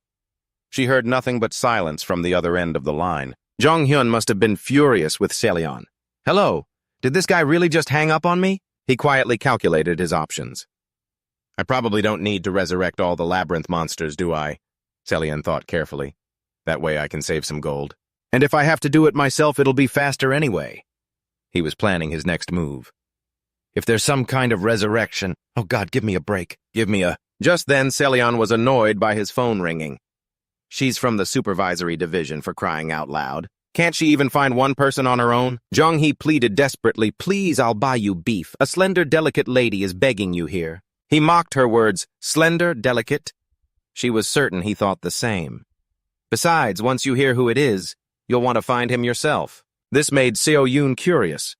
She heard nothing but silence from the other end of the line. Jong-hyun must have been furious with Selion. Hello, did this guy really just hang up on me? He quietly calculated his options. I probably don't need to resurrect all the labyrinth monsters, do I? Selion thought carefully. That way I can save some gold. And if I have to do it myself, it'll be faster anyway. He was planning his next move. If there's some kind of resurrection... Oh God, give me a break. Give me a... Just then, Selion was annoyed by his phone ringing. She's from the supervisory division, for crying out loud. Can't she even find one person on her own? Jong-hee pleaded desperately, please, I'll buy you beef. A slender, delicate lady is begging you here. He mocked her words, slender, delicate. She was certain he thought the same. Besides, once you hear who it is, you'll want to find him yourself. This made Seo Yoon curious.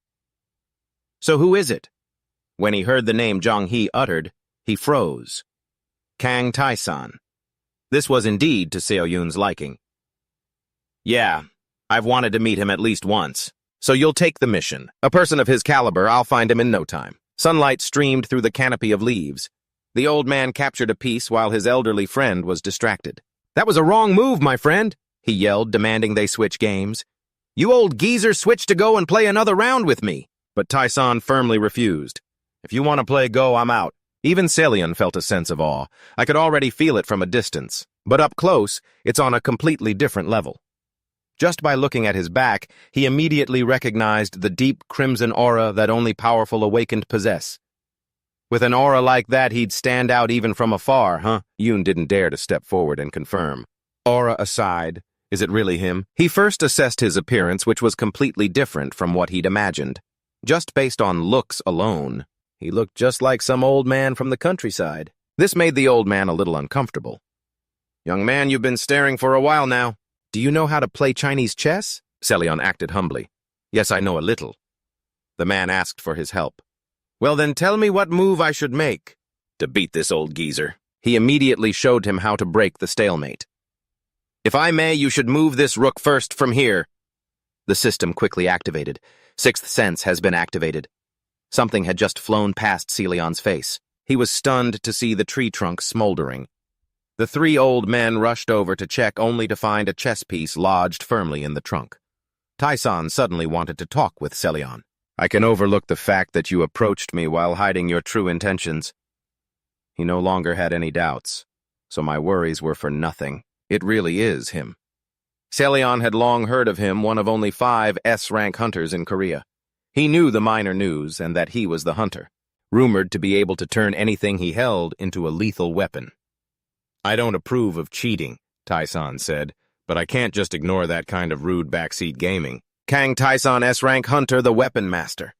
So who is it? When he heard the name Jong-hee uttered, he froze. Kang Tai-san. This was indeed to Seo Yoon's liking. Yeah, I've wanted to meet him at least once. So you'll take the mission. A person of his caliber, I'll find him in no time. Sunlight streamed through the canopy of leaves. The old man captured a piece while his elderly friend was distracted. That was a wrong move, my friend, he yelled, demanding they switch games. You old geezer, switch to go and play another round with me. But Tai-san firmly refused. If you want to play Go, I'm out. Even Selion felt a sense of awe. I could already feel it from a distance. But up close, it's on a completely different level. Just by looking at his back, he immediately recognized the deep crimson aura that only powerful awakened possess. With an aura like that, he'd stand out even from afar, huh? Yoon didn't dare to step forward and confirm. Aura aside, is it really him? He first assessed his appearance, which was completely different from what he'd imagined. Just based on looks alone, he looked just like some old man from the countryside. This made the old man a little uncomfortable. Young man, you've been staring for a while now. Do you know how to play Chinese chess? Selion acted humbly. Yes, I know a little. The man asked for his help. Well, then tell me what move I should make to beat this old geezer. He immediately showed him how to break the stalemate. If I may, you should move this rook first from here. The system quickly activated. Sixth sense has been activated. Something had just flown past Celion's face. He was stunned to see the tree trunk smoldering. The three old men rushed over to check only to find a chess piece lodged firmly in the trunk. Tyson suddenly wanted to talk with Selion. I can overlook the fact that you approached me while hiding your true intentions. He no longer had any doubts, so my worries were for nothing. It really is him. Selion had long heard of him, one of only 5 S-rank hunters in Korea. He knew the minor news and that he was the hunter, rumored to be able to turn anything he held into a lethal weapon. I don't approve of cheating, Tyson said, but I can't just ignore that kind of rude backseat gaming. Kang Tyson S-rank hunter, the weapon master.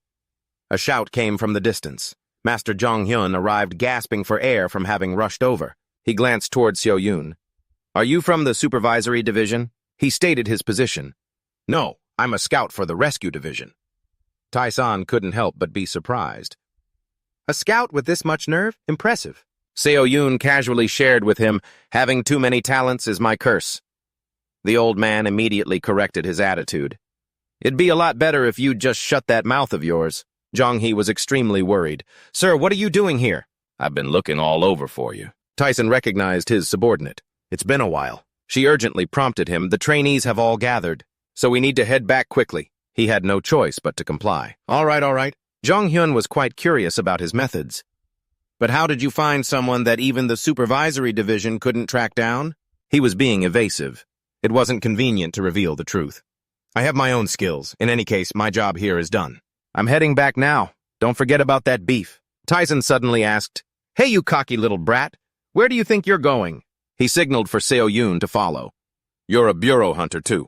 A shout came from the distance. Master Jong Hyun arrived gasping for air from having rushed over. He glanced toward Seo Yoon. Are you from the supervisory division? He stated his position. No, I'm a scout for the rescue division. Tyson couldn't help but be surprised. A scout with this much nerve? Impressive. Seo Yoon casually shared with him, having too many talents is my curse. The old man immediately corrected his attitude. It'd be a lot better if you'd just shut that mouth of yours. Jong-hee was extremely worried. Sir, what are you doing here? I've been looking all over for you. Tyson recognized his subordinate. It's been a while. She urgently prompted him. The trainees have all gathered, so we need to head back quickly. He had no choice but to comply. All right. Jong-hyun was quite curious about his methods. But how did you find someone that even the supervisory division couldn't track down? He was being evasive. It wasn't convenient to reveal the truth. I have my own skills. In any case, my job here is done. I'm heading back now. Don't forget about that beef. Tyson suddenly asked, Hey, you cocky little brat. Where do you think you're going? He signaled for Seo Yoon to follow. You're a bureau hunter, too.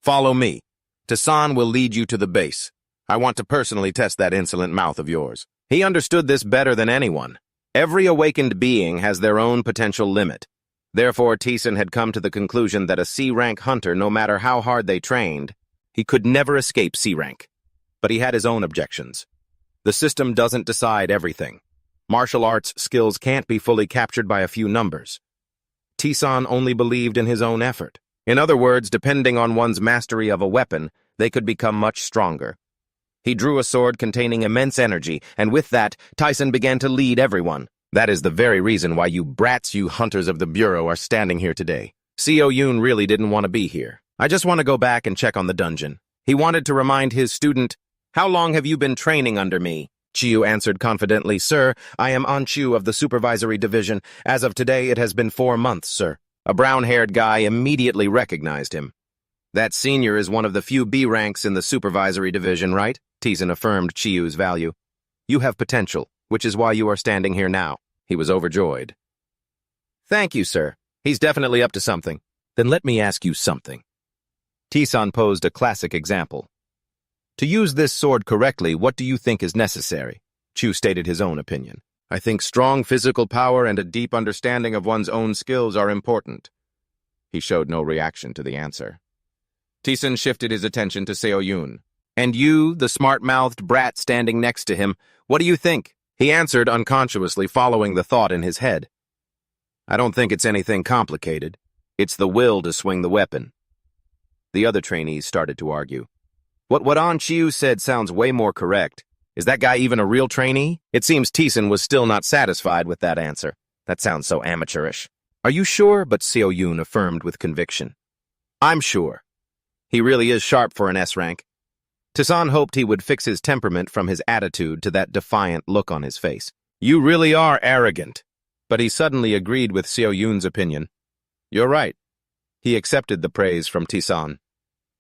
Follow me. Tasan will lead you to the base. I want to personally test that insolent mouth of yours. He understood this better than anyone. Every awakened being has their own potential limit. Therefore, Tyson had come to the conclusion that a C-rank hunter, no matter how hard they trained, he could never escape C-rank. But he had his own objections. The system doesn't decide everything. Martial arts skills can't be fully captured by a few numbers. Tyson only believed in his own effort. In other words, depending on one's mastery of a weapon, they could become much stronger. He drew a sword containing immense energy, and with that, Tyson began to lead everyone. That is the very reason why you brats, you hunters of the Bureau, are standing here today. Seo Yoon really didn't want to be here. I just want to go back and check on the dungeon. He wanted to remind his student, How long have you been training under me? Chiu answered confidently, Sir, I am An Chu of the supervisory division. As of today, it has been 4 months, sir. A brown-haired guy immediately recognized him. That senior is one of the few B ranks in the supervisory division, right? Tyson affirmed Chiu's value. You have potential, which is why you are standing here now. He was overjoyed. Thank you, sir. He's definitely up to something. Then let me ask you something. Tyson posed a classic example. To use this sword correctly, what do you think is necessary? Chu stated his own opinion. I think strong physical power and a deep understanding of one's own skills are important. He showed no reaction to the answer. Tyson shifted his attention to Seo Yoon. And you, the smart-mouthed brat standing next to him, what do you think? He answered unconsciously, following the thought in his head. I don't think it's anything complicated. It's the will to swing the weapon. The other trainees started to argue. What An Chiu said sounds way more correct. Is that guy even a real trainee? It seems Tyson was still not satisfied with that answer. That sounds so amateurish. Are you sure? But Seo Yoon affirmed with conviction. I'm sure. He really is sharp for an S rank. Tyson hoped he would fix his temperament from his attitude to that defiant look on his face. You really are arrogant. But he suddenly agreed with Seo Yoon's opinion. You're right. He accepted the praise from Tyson.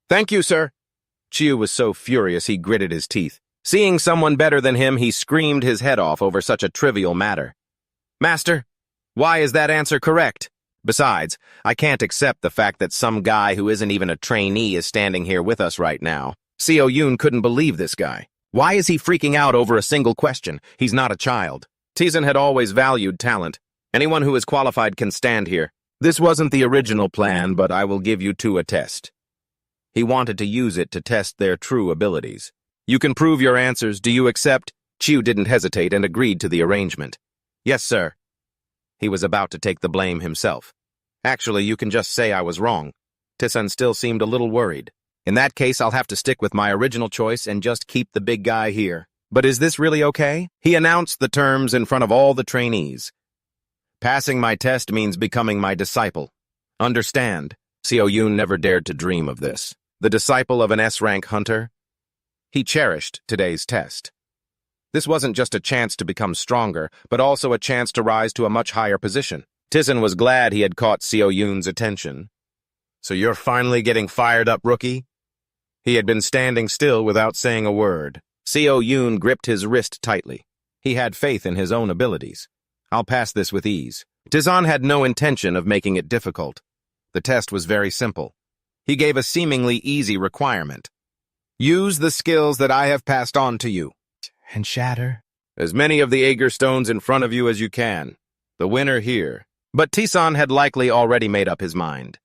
Thank you, sir. Chiu was so furious he gritted his teeth. Seeing someone better than him, he screamed his head off over such a trivial matter. Master, why is that answer correct? Besides, I can't accept the fact that some guy who isn't even a trainee is standing here with us right now. Seo Yoon couldn't believe this guy. Why is he freaking out over a single question? He's not a child. Tizan had always valued talent. Anyone who is qualified can stand here. This wasn't the original plan, but I will give you two a test. He wanted to use it to test their true abilities. You can prove your answers. Do you accept? Chiu didn't hesitate and agreed to the arrangement. Yes, sir. He was about to take the blame himself. Actually, you can just say I was wrong. Tizan still seemed a little worried. In that case, I'll have to stick with my original choice and just keep the big guy here. But is this really okay? He announced the terms in front of all the trainees. Passing my test means becoming my disciple. Understand, Seo Yoon never dared to dream of this. The disciple of an S-rank hunter? He cherished today's test. This wasn't just a chance to become stronger, but also a chance to rise to a much higher position. Tizan was glad he had caught Seo Yoon's attention. So you're finally getting fired up, rookie? He had been standing still without saying a word. Seo Yoon gripped his wrist tightly. He had faith in his own abilities. I'll pass this with ease. Tizan had no intention of making it difficult. The test was very simple. He gave a seemingly easy requirement. Use the skills that I have passed on to you. And shatter as many of the Aegir stones in front of you as you can. The winner here. But Tizan had likely already made up his mind.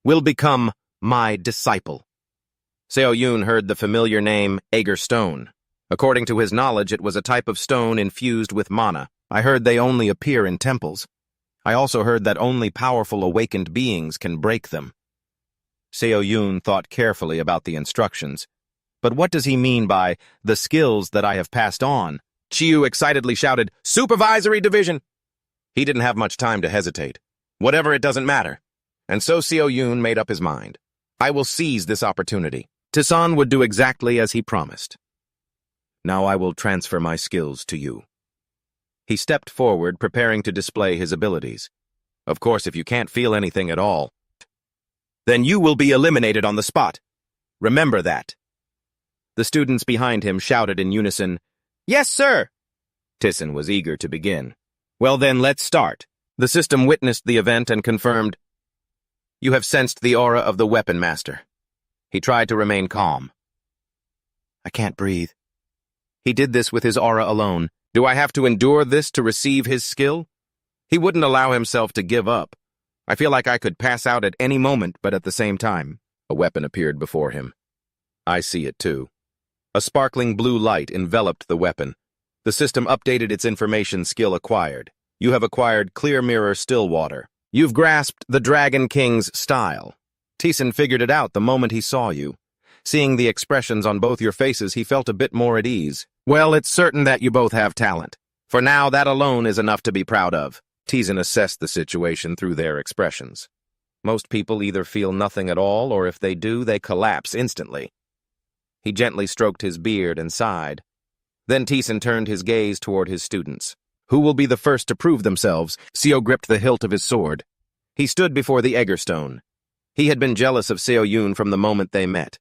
Will become my disciple. Seo Yoon heard the familiar name Aegir stone. According to his knowledge, it was a type of stone infused with mana. I heard they only appear in temples. I also heard that only powerful awakened beings can break them. Seo Yoon thought carefully about the instructions. But what does he mean by the skills that I have passed on? Chiu excitedly shouted, Supervisory Division! He didn't have much time to hesitate. Whatever, it doesn't matter. And so Seo Yoon made up his mind. I will seize this opportunity. Tizan would do exactly as he promised. Now I will transfer my skills to you. He stepped forward, preparing to display his abilities. Of course, if you can't feel anything at all, then you will be eliminated on the spot. Remember that. The students behind him shouted in unison, Yes, sir! Tizan was eager to begin. Well then, let's start. The system witnessed the event and confirmed, You have sensed the aura of the weapon master. He tried to remain calm. I can't breathe. He did this with his aura alone. Do I have to endure this to receive his skill? He wouldn't allow himself to give up. I feel like I could pass out at any moment, but at the same time, a weapon appeared before him. I see it too. A sparkling blue light enveloped the weapon. The system updated its information skill acquired. You have acquired Clear Mirror Stillwater. You've grasped the Dragon King's style. Tizan figured it out the moment he saw you. Seeing the expressions on both your faces, he felt a bit more at ease. Well, it's certain that you both have talent. For now, that alone is enough to be proud of. Tizan assessed the situation through their expressions. Most people either feel nothing at all, or if they do, they collapse instantly. He gently stroked his beard and sighed. Then Tizan turned his gaze toward his students. Who will be the first to prove themselves? Seo gripped the hilt of his sword. He stood before the Aegir stone. He had been jealous of Seo Yoon from the moment they met.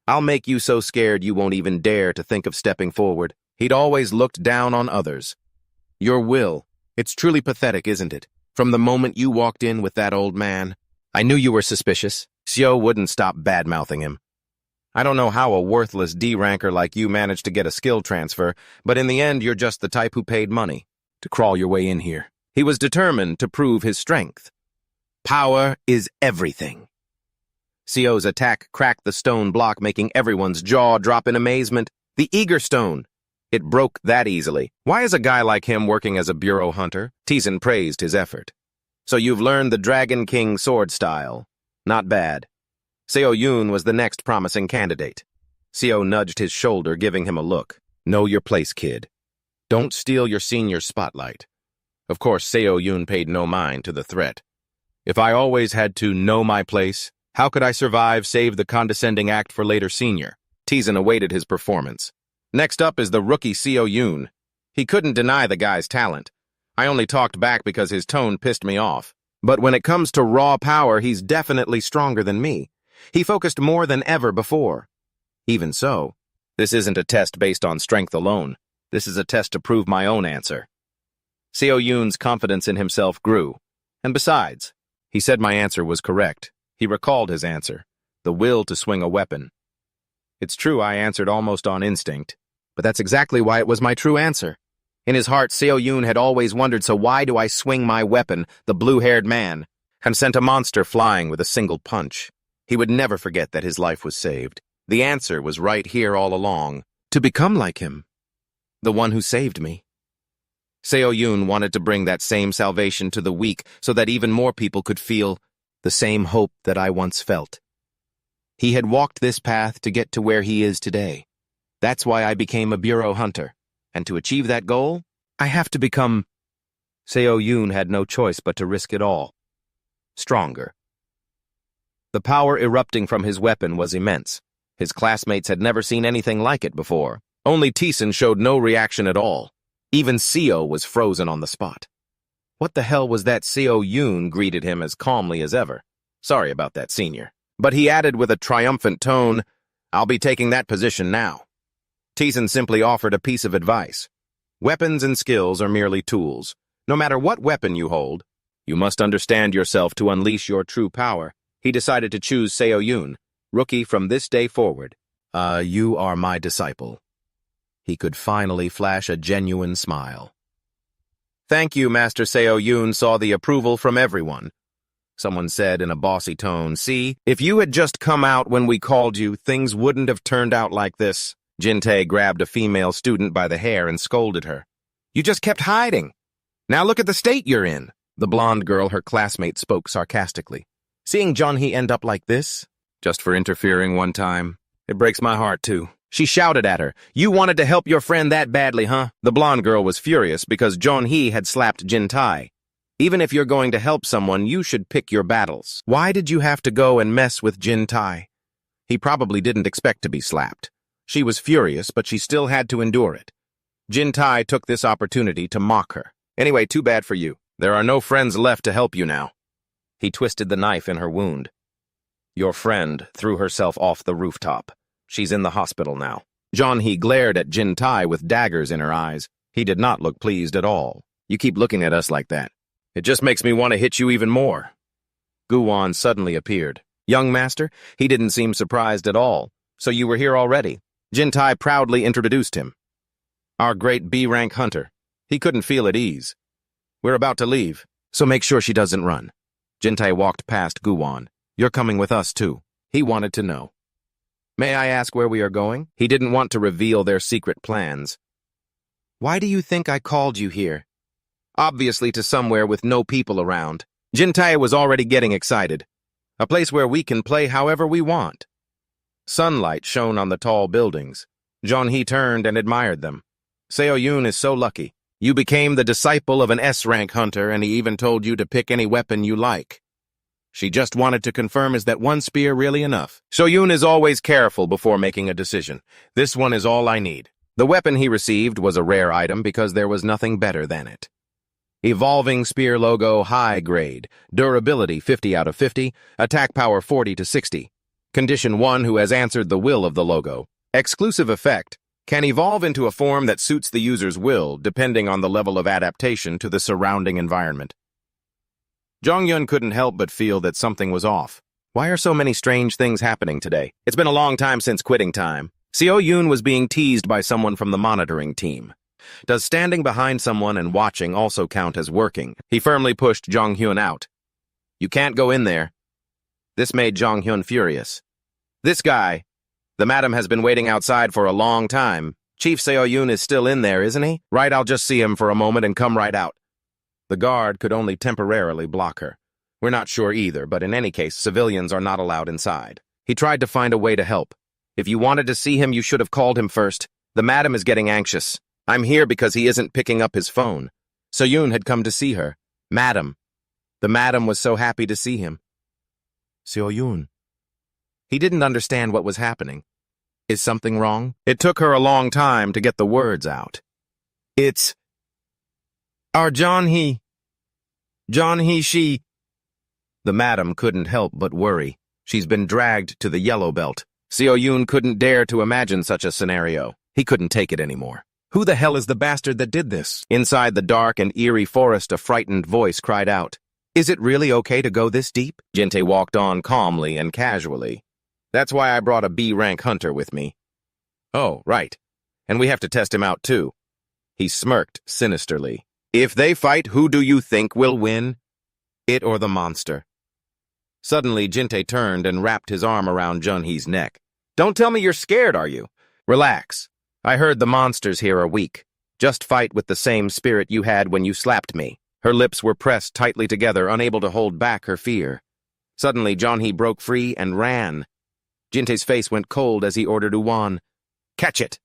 I'll make you so scared you won't even dare to think of stepping forward. He'd always looked down on others. Your will. It's truly pathetic, isn't it? From the moment you walked in with that old man. I knew you were suspicious. Seo wouldn't stop bad-mouthing him. I don't know how a worthless D-ranker like you managed to get a skill transfer, but in the end you're just the type who paid money to crawl your way in here. He was determined to prove his strength. Power is everything. Seo's attack cracked the stone block, making everyone's jaw drop in amazement. The Aegir stone. It broke that easily. Why is a guy like him working as a bureau hunter? Tizan praised his effort. So you've learned the Dragon King sword style. Not bad. Seo Yoon was the next promising candidate. Seo nudged his shoulder, giving him a look. Know your place, kid. Don't steal your senior's spotlight. Of course, Seo Yoon paid no mind to the threat. If I always had to know my place, how could I survive save the condescending act for later senior? Tizan awaited his performance. Next up is the rookie Seo Yoon. He couldn't deny the guy's talent. I only talked back because his tone pissed me off. But when it comes to raw power, he's definitely stronger than me. He focused more than ever before. Even so, This isn't a test based on strength alone. This is a test to prove my own answer. Seo Yoon's confidence in himself grew. And besides, he said my answer was correct. He recalled his answer, the will to swing a weapon. It's true I answered almost on instinct, but that's exactly why it was my true answer. In his heart, Seo Yoon had always wondered, so why do I swing my weapon, the blue-haired man, and sent a monster flying with a single punch? He would never forget that his life was saved. The answer was right here all along, to become like him, the one who saved me. Seo Yoon wanted to bring that same salvation to the weak so that even more people could feel the same hope that I once felt. He had walked this path to get to where he is today. That's why I became a bureau hunter. And to achieve that goal, I have to become... Seo Yoon had no choice but to risk it all. Stronger. The power erupting from his weapon was immense. His classmates had never seen anything like it before. Only Teeson showed no reaction at all. Even Seo was frozen on the spot. What the hell was that? Seo Yoon greeted him as calmly as ever. Sorry about that, senior. But he added with a triumphant tone, I'll be taking that position now. Teeson simply offered a piece of advice. Weapons and skills are merely tools. No matter what weapon you hold, you must understand yourself to unleash your true power. He decided to choose Seo Yoon, rookie from this day forward. You are my disciple. He could finally flash a genuine smile. Thank you, Master. Seo Yoon saw the approval from everyone. Someone said in a bossy tone, see, if you had just come out when we called you, things wouldn't have turned out like this. Jin-tae grabbed a female student by the hair and scolded her. You just kept hiding. Now look at the state you're in. The blonde girl, her classmate, spoke sarcastically. Seeing Jeonhee end up like this, just for interfering one time, it breaks my heart too. She shouted at her, you wanted to help your friend that badly, huh? The blonde girl was furious because Jeonhee had slapped Jin-tae. Even if you're going to help someone, you should pick your battles. Why did you have to go and mess with Jin-tae? He probably didn't expect to be slapped. She was furious, but she still had to endure it. Jin-tae took this opportunity to mock her. Anyway, too bad for you. There are no friends left to help you now. He twisted the knife in her wound. Your friend threw herself off the rooftop. She's in the hospital now. Jeonhee glared at Jin-tae with daggers in her eyes. He did not look pleased at all. You keep looking at us like that. It just makes me want to hit you even more. Guwon suddenly appeared. Young master, he didn't seem surprised at all. So you were here already. Jin-tae proudly introduced him. Our great B-rank hunter. He couldn't feel at ease. We're about to leave, so make sure she doesn't run. Jin-tae walked past Guwon. You're coming with us too. He wanted to know. May I ask where we are going? He didn't want to reveal their secret plans. Why do you think I called you here? Obviously to somewhere with no people around. Jin-tae was already getting excited. A place where we can play however we want. Sunlight shone on the tall buildings. Jeonhee turned and admired them. Seo Yoon is so lucky. You became the disciple of an S-rank hunter, and he even told you to pick any weapon you like. She just wanted to confirm, is that one spear really enough? Seo Yoon is always careful before making a decision. This one is all I need. The weapon he received was a rare item because there was nothing better than it. Evolving spear logo high grade, durability 50 out of 50, attack power 40 to 60. Condition 1 who has answered the will of the logo. Exclusive effect, can evolve into a form that suits the user's will depending on the level of adaptation to the surrounding environment. Jonghyun couldn't help but feel that something was off. Why are so many strange things happening today? It's been a long time since quitting time. Seo Yoon was being teased by someone from the monitoring team. Does standing behind someone and watching also count as working? He firmly pushed Jonghyun out. You can't go in there. This made Jonghyun furious. This guy, the madam has been waiting outside for a long time. Chief Seo Yoon is still in there, isn't he? Right, I'll just see him for a moment and come right out. The guard could only temporarily block her. We're not sure either, but in any case, civilians are not allowed inside. He tried to find a way to help. If you wanted to see him, you should have called him first. The madam is getting anxious. I'm here because he isn't picking up his phone. Seo Yoon had come to see her. Madam. The madam was so happy to see him. Seo Yoon. He didn't understand what was happening. Is something wrong? It took her a long time to get the words out. It's... Our Jeonhee. Jeonhee, she... The madam couldn't help but worry. She's been dragged to the yellow belt. Seo Yun couldn't dare to imagine such a scenario. He couldn't take it anymore. Who the hell is the bastard that did this? Inside the dark and eerie forest, a frightened voice cried out. Is it really okay to go this deep? Jinte walked on calmly and casually. That's why I brought a B-rank hunter with me. Oh, right. And we have to test him out too. He smirked sinisterly. If they fight, who do you think will win? It or the monster? Suddenly, Jinte turned and wrapped his arm around Junhee's neck. Don't tell me you're scared, are you? Relax. I heard the monsters here are weak. Just fight with the same spirit you had when you slapped me. Her lips were pressed tightly together, unable to hold back her fear. Suddenly, Junhee broke free and ran. Jinte's face went cold as he ordered Uwan, catch it!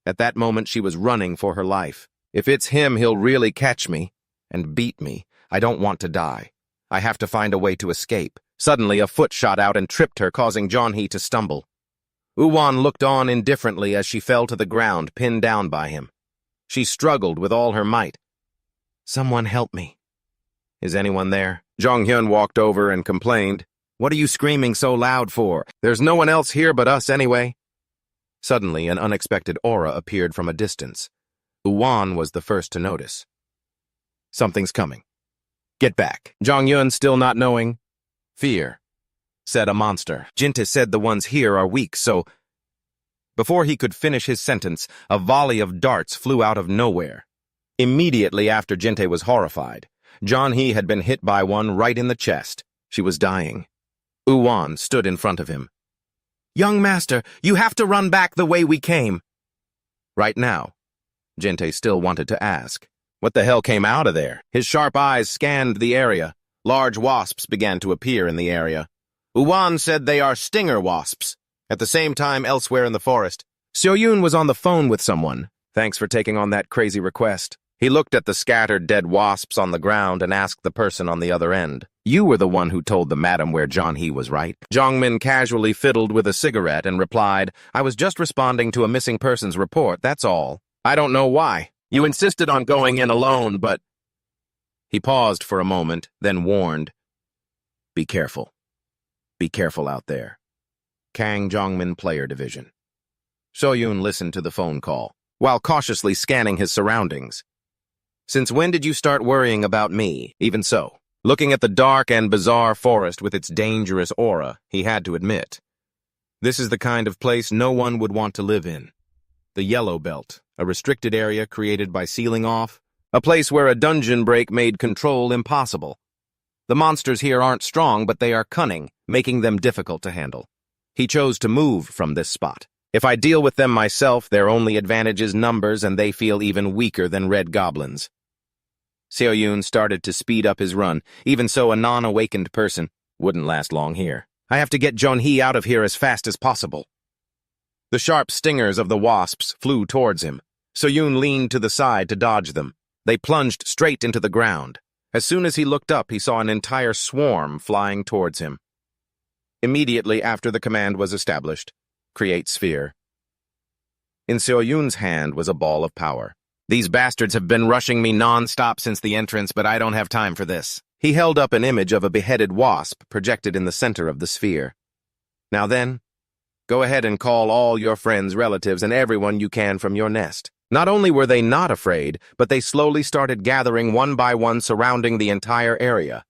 At that moment, she was running for her life. If it's him, he'll really catch me and beat me. I don't want to die. I have to find a way to escape. Suddenly, a foot shot out and tripped her, causing Junhee to stumble. Uwan looked on indifferently as she fell to the ground, pinned down by him. She struggled with all her might. Someone help me. Is anyone there? Jonghyun walked over and complained. What are you screaming so loud for? There's no one else here but us anyway. Suddenly, an unexpected aura appeared from a distance. Uwan was the first to notice. Something's coming. Get back. Jonghyun, still not knowing. Fear, said a monster. Jinte said the ones here are weak, so... Before he could finish his sentence, a volley of darts flew out of nowhere. Immediately after, Jinte was horrified. Junhee had been hit by one right in the chest. She was dying. Uwan stood in front of him. Young master, you have to run back the way we came. Right now, Jinte still wanted to ask. What the hell came out of there? His sharp eyes scanned the area. Large wasps began to appear in the area. Uwan said they are stinger wasps. At the same time, elsewhere in the forest, Seo Yun was on the phone with someone. Thanks for taking on that crazy request. He looked at the scattered dead wasps on the ground and asked the person on the other end. You were the one who told the madam where Junhee was, right? Jongmin casually fiddled with a cigarette and replied, I was just responding to a missing persons report, that's all. I don't know why. You insisted on going in alone, but... He paused for a moment, then warned, Be careful. Be careful out there. Kang Jongmin Player Division. So-Yoon listened to the phone call, while cautiously scanning his surroundings. Since when did you start worrying about me? Even so, looking at the dark and bizarre forest with its dangerous aura, he had to admit, this is the kind of place no one would want to live in. The Yellow Belt, a restricted area created by sealing off, a place where a dungeon break made control impossible. The monsters here aren't strong, but they are cunning, making them difficult to handle. He chose to move from this spot. If I deal with them myself, their only advantage is numbers, and they feel even weaker than red goblins. Seo Yun started to speed up his run. Even so, a non-awakened person wouldn't last long here. I have to get Junhee out of here as fast as possible. The sharp stingers of the wasps flew towards him. Seo Yun leaned to the side to dodge them. They plunged straight into the ground. As soon as he looked up, he saw an entire swarm flying towards him. Immediately after the command was established, create sphere. In Seo Yun's hand was a ball of power. These bastards have been rushing me non-stop since the entrance, but I don't have time for this. He held up an image of a beheaded wasp projected in the center of the sphere. Now then, go ahead and call all your friends, relatives, and everyone you can from your nest. Not only were they not afraid, but they slowly started gathering one by one, surrounding the entire area.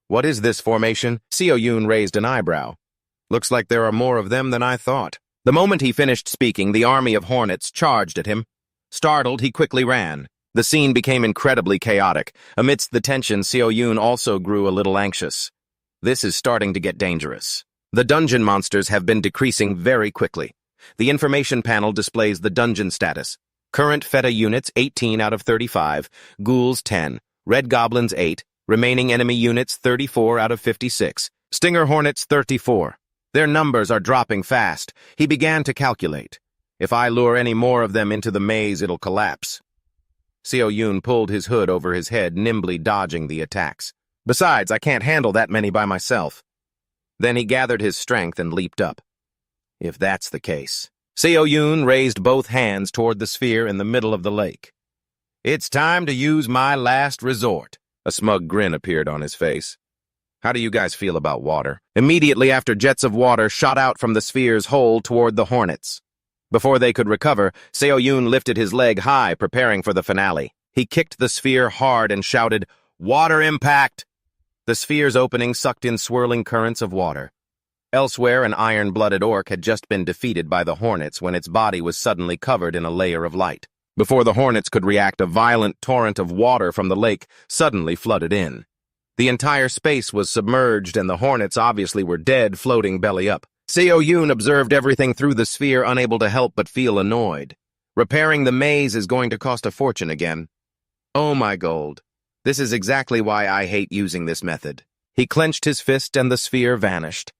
What is this formation? Seo Yun raised an eyebrow. Looks like there are more of them than I thought. The moment he finished speaking, the army of hornets charged at him. Startled, he quickly ran. The scene became incredibly chaotic. Amidst the tension, Seo Yun also grew a little anxious. This is starting to get dangerous. The dungeon monsters have been decreasing very quickly. The information panel displays the dungeon status. Current Feta units 18 out of 35, ghouls 10, red goblins 8, remaining enemy units 34 out of 56, stinger hornets 34. Their numbers are dropping fast. He began to calculate. If I lure any more of them into the maze, it'll collapse. Seo Yun pulled his hood over his head, nimbly dodging the attacks. Besides, I can't handle that many by myself. Then he gathered his strength and leaped up. If that's the case. Seo Yun raised both hands toward the sphere in the middle of the lake. It's time to use my last resort. A smug grin appeared on his face. How do you guys feel about water? Immediately after, jets of water shot out from the sphere's hole toward the hornets. Before they could recover, Seo-yoon lifted his leg high, preparing for the finale. He kicked the sphere hard and shouted, "Water impact!" The sphere's opening sucked in swirling currents of water. Elsewhere, an iron-blooded orc had just been defeated by the hornets when its body was suddenly covered in a layer of light. Before the hornets could react, a violent torrent of water from the lake suddenly flooded in. The entire space was submerged, and the hornets obviously were dead, floating belly up. Seo-yoon observed everything through the sphere, unable to help but feel annoyed. Repairing the maze is going to cost a fortune again. Oh my gold. This is exactly why I hate using this method. He clenched his fist and the sphere vanished.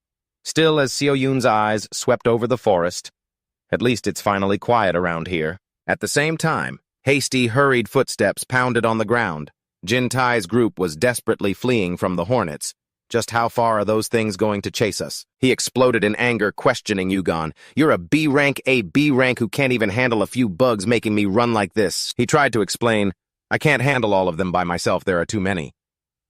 Still, as Seo-yoon's eyes swept over the forest, at least it's finally quiet around here. At the same time, hasty, hurried footsteps pounded on the ground. Jin-tai's group was desperately fleeing from the hornets. Just how far are those things going to chase us? He exploded in anger, questioning Yugon. You're a B rank who can't even handle a few bugs making me run like this. He tried to explain, I can't handle all of them by myself, there are too many.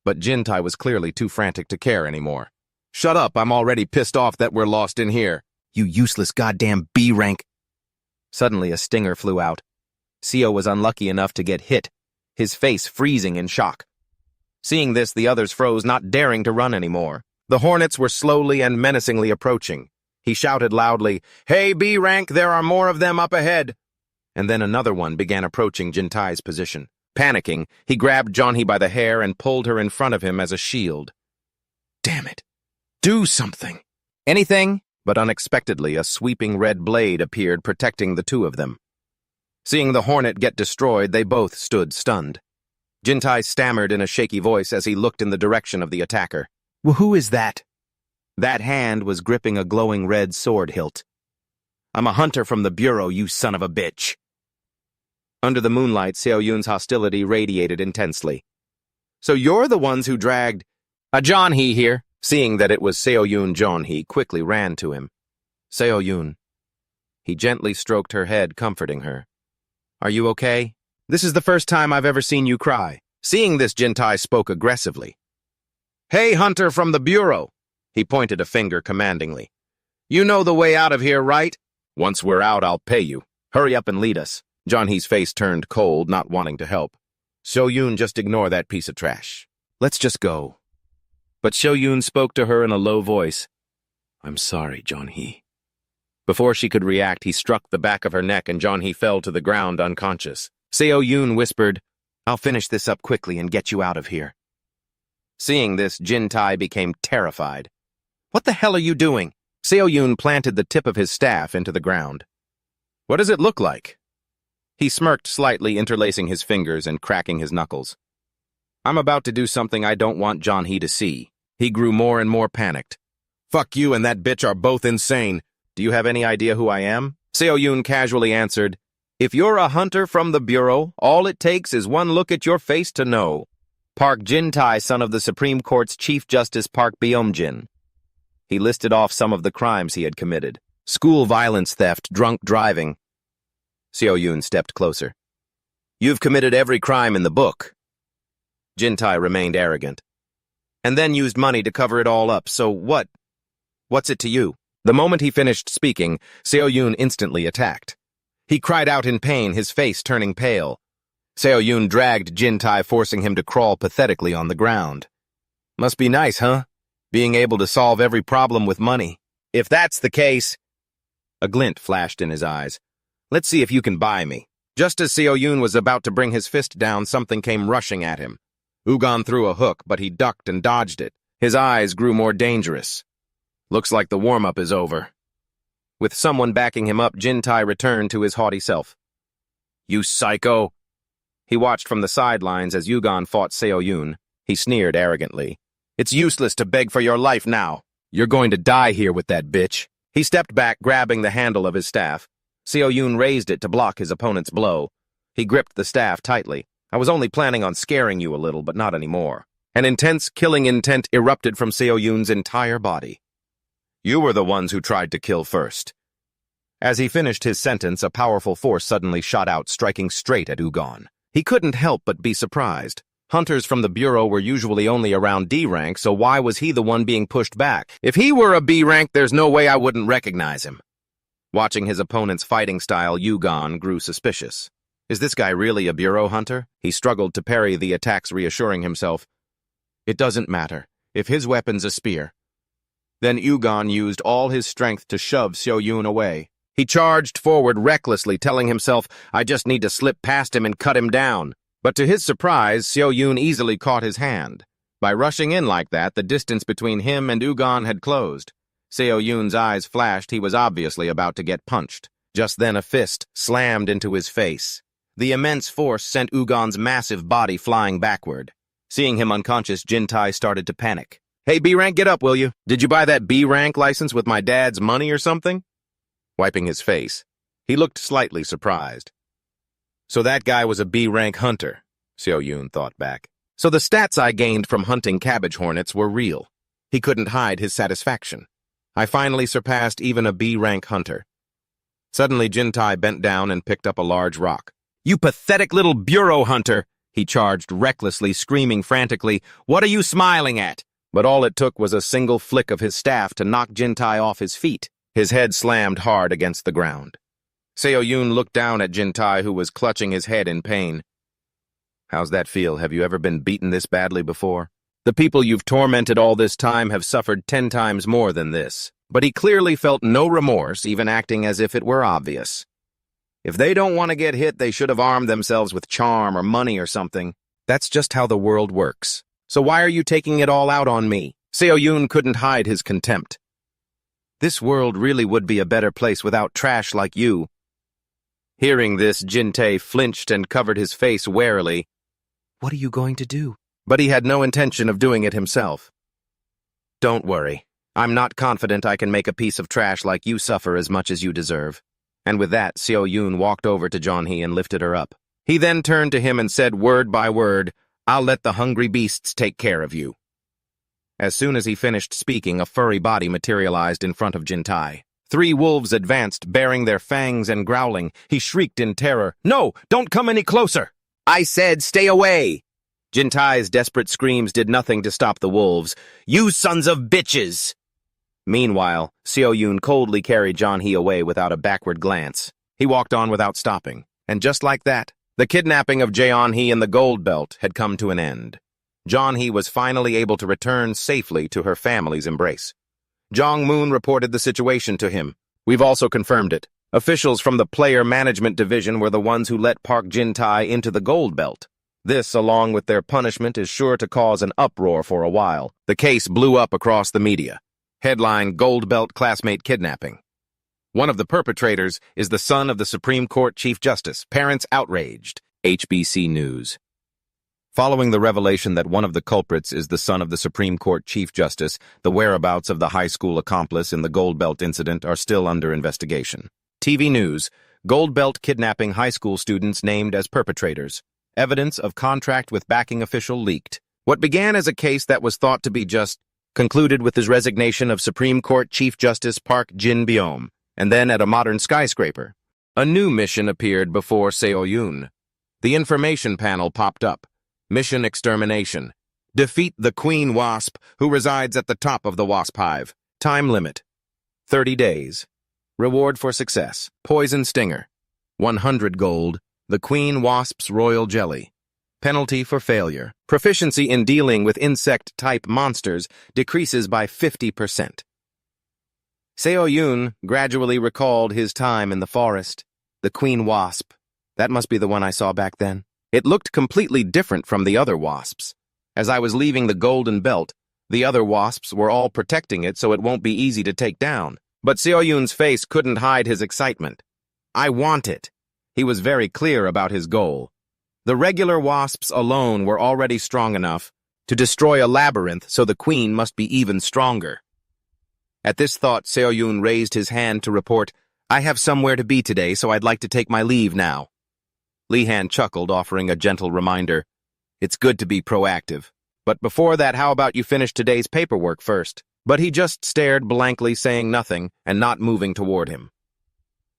But Jin-tai was clearly too frantic to care anymore. Shut up, I'm already pissed off that we're lost in here. You useless goddamn B rank. Suddenly a stinger flew out. Seo was unlucky enough to get hit, his face freezing in shock. Seeing this, the others froze, not daring to run anymore. The hornets were slowly and menacingly approaching. He shouted loudly, "Hey, B rank, there are more of them up ahead!" And then another one began approaching Jin-tai's position. Panicking, he grabbed Jeonhee by the hair and pulled her in front of him as a shield. Damn it. Do something. Anything? But unexpectedly, a sweeping red blade appeared, protecting the two of them. Seeing the hornet get destroyed, they both stood stunned. Jin-tai stammered in a shaky voice as he looked in the direction of the attacker. Well, who is that? That hand was gripping a glowing red sword hilt. I'm a hunter from the Bureau, you son of a bitch. Under the moonlight, Seo-yoon's hostility radiated intensely. So you're the ones who dragged... Jeonhee here. Seeing that it was Seo-yoon, Jeonhee quickly ran to him. Seo-yoon. He gently stroked her head, comforting her. Are you okay? This is the first time I've ever seen you cry. Seeing this, Jin-tai spoke aggressively. Hey, hunter from the Bureau! He pointed a finger commandingly. You know the way out of here, right? Once we're out, I'll pay you. Hurry up and lead us. Jeonhee's face turned cold, not wanting to help. Seo-yoon, just ignore that piece of trash. Let's just go. But Seo-yoon spoke to her in a low voice. I'm sorry, Jeonhee. Before she could react, he struck the back of her neck and Jeonhee fell to the ground unconscious. Seo-yoon whispered, I'll finish this up quickly and get you out of here. Seeing this, Jin-tai became terrified. What the hell are you doing? Seo-yoon planted the tip of his staff into the ground. What does it look like? He smirked slightly, interlacing his fingers and cracking his knuckles. I'm about to do something I don't want Jeonhee to see. He grew more and more panicked. Fuck you and that bitch are both insane. Do you have any idea who I am? Seo-yoon casually answered, If you're a hunter from the Bureau, all it takes is one look at your face to know. Park Jin-tai, son of the Supreme Court's Chief Justice Park Byung-jin. He listed off some of the crimes he had committed. School violence, theft, drunk driving. Seo-yoon stepped closer. You've committed every crime in the book. Jin-tai remained arrogant. And then used money to cover it all up, so what? What's it to you? The moment he finished speaking, Seo-yoon instantly attacked. He cried out in pain, his face turning pale. Seo-yoon dragged Jin-tai, forcing him to crawl pathetically on the ground. Must be nice, huh? Being able to solve every problem with money. If that's the case... A glint flashed in his eyes. Let's see if you can buy me. Just as Seo-yoon was about to bring his fist down, something came rushing at him. Ugon threw a hook, but he ducked and dodged it. His eyes grew more dangerous. Looks like the warm-up is over. With someone backing him up, Jin-tai returned to his haughty self. You psycho! He watched from the sidelines as Ugon fought Seo-yoon. He sneered arrogantly. It's useless to beg for your life now. You're going to die here with that bitch. He stepped back, grabbing the handle of his staff. Seo-yoon raised it to block his opponent's blow. He gripped the staff tightly. I was only planning on scaring you a little, but not anymore. An intense, killing intent erupted from Seo-yoon's entire body. You were the ones who tried to kill first. As he finished his sentence, a powerful force suddenly shot out, striking straight at Ugon. He couldn't help but be surprised. Hunters from the Bureau were usually only around D rank, so why was he the one being pushed back? If he were a B rank, there's no way I wouldn't recognize him. Watching his opponent's fighting style, Yugon grew suspicious. Is this guy really a Bureau hunter? He struggled to parry the attacks, reassuring himself. It doesn't matter. If his weapon's a spear. Then Yugon used all his strength to shove Xiaoyun away. He charged forward recklessly, telling himself, I just need to slip past him and cut him down. But to his surprise, Xiaoyun easily caught his hand. By rushing in like that, the distance between him and Yugon had closed. Xiaoyun's eyes flashed. He was obviously about to get punched. Just then a fist slammed into his face. The immense force sent Yugon's massive body flying backward. Seeing him unconscious, Jintai started to panic. Hey, B-Rank, get up, will you? Did you buy that B-Rank license with my dad's money or something? Wiping his face, he looked slightly surprised. So that guy was a B-Rank hunter, Xiaoyun thought back. So the stats I gained from hunting cabbage hornets were real. He couldn't hide his satisfaction. I finally surpassed even a B-Rank hunter. Suddenly, Jintai bent down and picked up a large rock. You pathetic little Bureau hunter! He charged recklessly, screaming frantically, What are you smiling at? But all it took was a single flick of his staff to knock Jintai off his feet. His head slammed hard against the ground. Xiaoyun looked down at Jintai, who was clutching his head in pain. How's that feel? Have you ever been beaten this badly before? The people you've tormented all this time have suffered 10 times more than this. But he clearly felt no remorse, even acting as if it were obvious. If they don't want to get hit, they should have armed themselves with charm or money or something. That's just how the world works. So why are you taking it all out on me? Xiaoyun couldn't hide his contempt. This world really would be a better place without trash like you. Hearing this, Jintai flinched and covered his face warily. What are you going to do? But he had no intention of doing it himself. Don't worry. I'm not confident I can make a piece of trash like you suffer as much as you deserve. And with that, Xiaoyun walked over to Jeonhee and lifted her up. He then turned to him and said word by word, I'll let the hungry beasts take care of you. As soon as he finished speaking, a furry body materialized in front of Jintai. 3 wolves advanced, baring their fangs and growling. He shrieked in terror, No, don't come any closer! I said stay away! Jintai's desperate screams did nothing to stop the wolves. You sons of bitches! Meanwhile, Xiaoyun coldly carried Jeonhee away without a backward glance. He walked on without stopping, and just like that, the kidnapping of Jeonhee in the Gold Belt had come to an end. Jeonhee was finally able to return safely to her family's embrace. Jong Moon reported the situation to him. We've also confirmed it. Officials from the Player Management Division were the ones who let Park Jintai into the Gold Belt. This, along with their punishment, is sure to cause an uproar for a while. The case blew up across the media. Headline, Gold Belt Classmate Kidnapping. One of the perpetrators is the son of the Supreme Court Chief Justice. Parents outraged. HBC News. Following the revelation that one of the culprits is the son of the Supreme Court Chief Justice, the whereabouts of the high school accomplice in the Gold Belt incident are still under investigation. TV News. Gold Belt kidnapping high school students named as perpetrators. Evidence of contract with backing official leaked. What began as a case that was thought to be just concluded with his resignation of Supreme Court Chief Justice Park Jin-byom, and then at a modern skyscraper. A new mission appeared before Xiaoyun. The information panel popped up. Mission Extermination. Defeat the Queen Wasp, who resides at the top of the Wasp hive. Time limit. 30 days. Reward for success. Poison Stinger. 100 gold. The Queen Wasp's Royal Jelly. Penalty for failure. Proficiency in dealing with insect-type monsters decreases by 50%. Xiaoyun gradually recalled his time in the forest. The Queen Wasp. That must be the one I saw back then. It looked completely different from the other wasps. As I was leaving the Golden Belt, the other wasps were all protecting it so it won't be easy to take down. But Xiaoyun's face couldn't hide his excitement. I want it. He was very clear about his goal. The regular wasps alone were already strong enough to destroy a labyrinth, so the queen must be even stronger. At this thought, Xiaoyun raised his hand to report, I have somewhere to be today, so I'd like to take my leave now. Li-Han chuckled, offering a gentle reminder. It's good to be proactive. But before that, how about you finish today's paperwork first? But he just stared blankly, saying nothing and not moving toward him.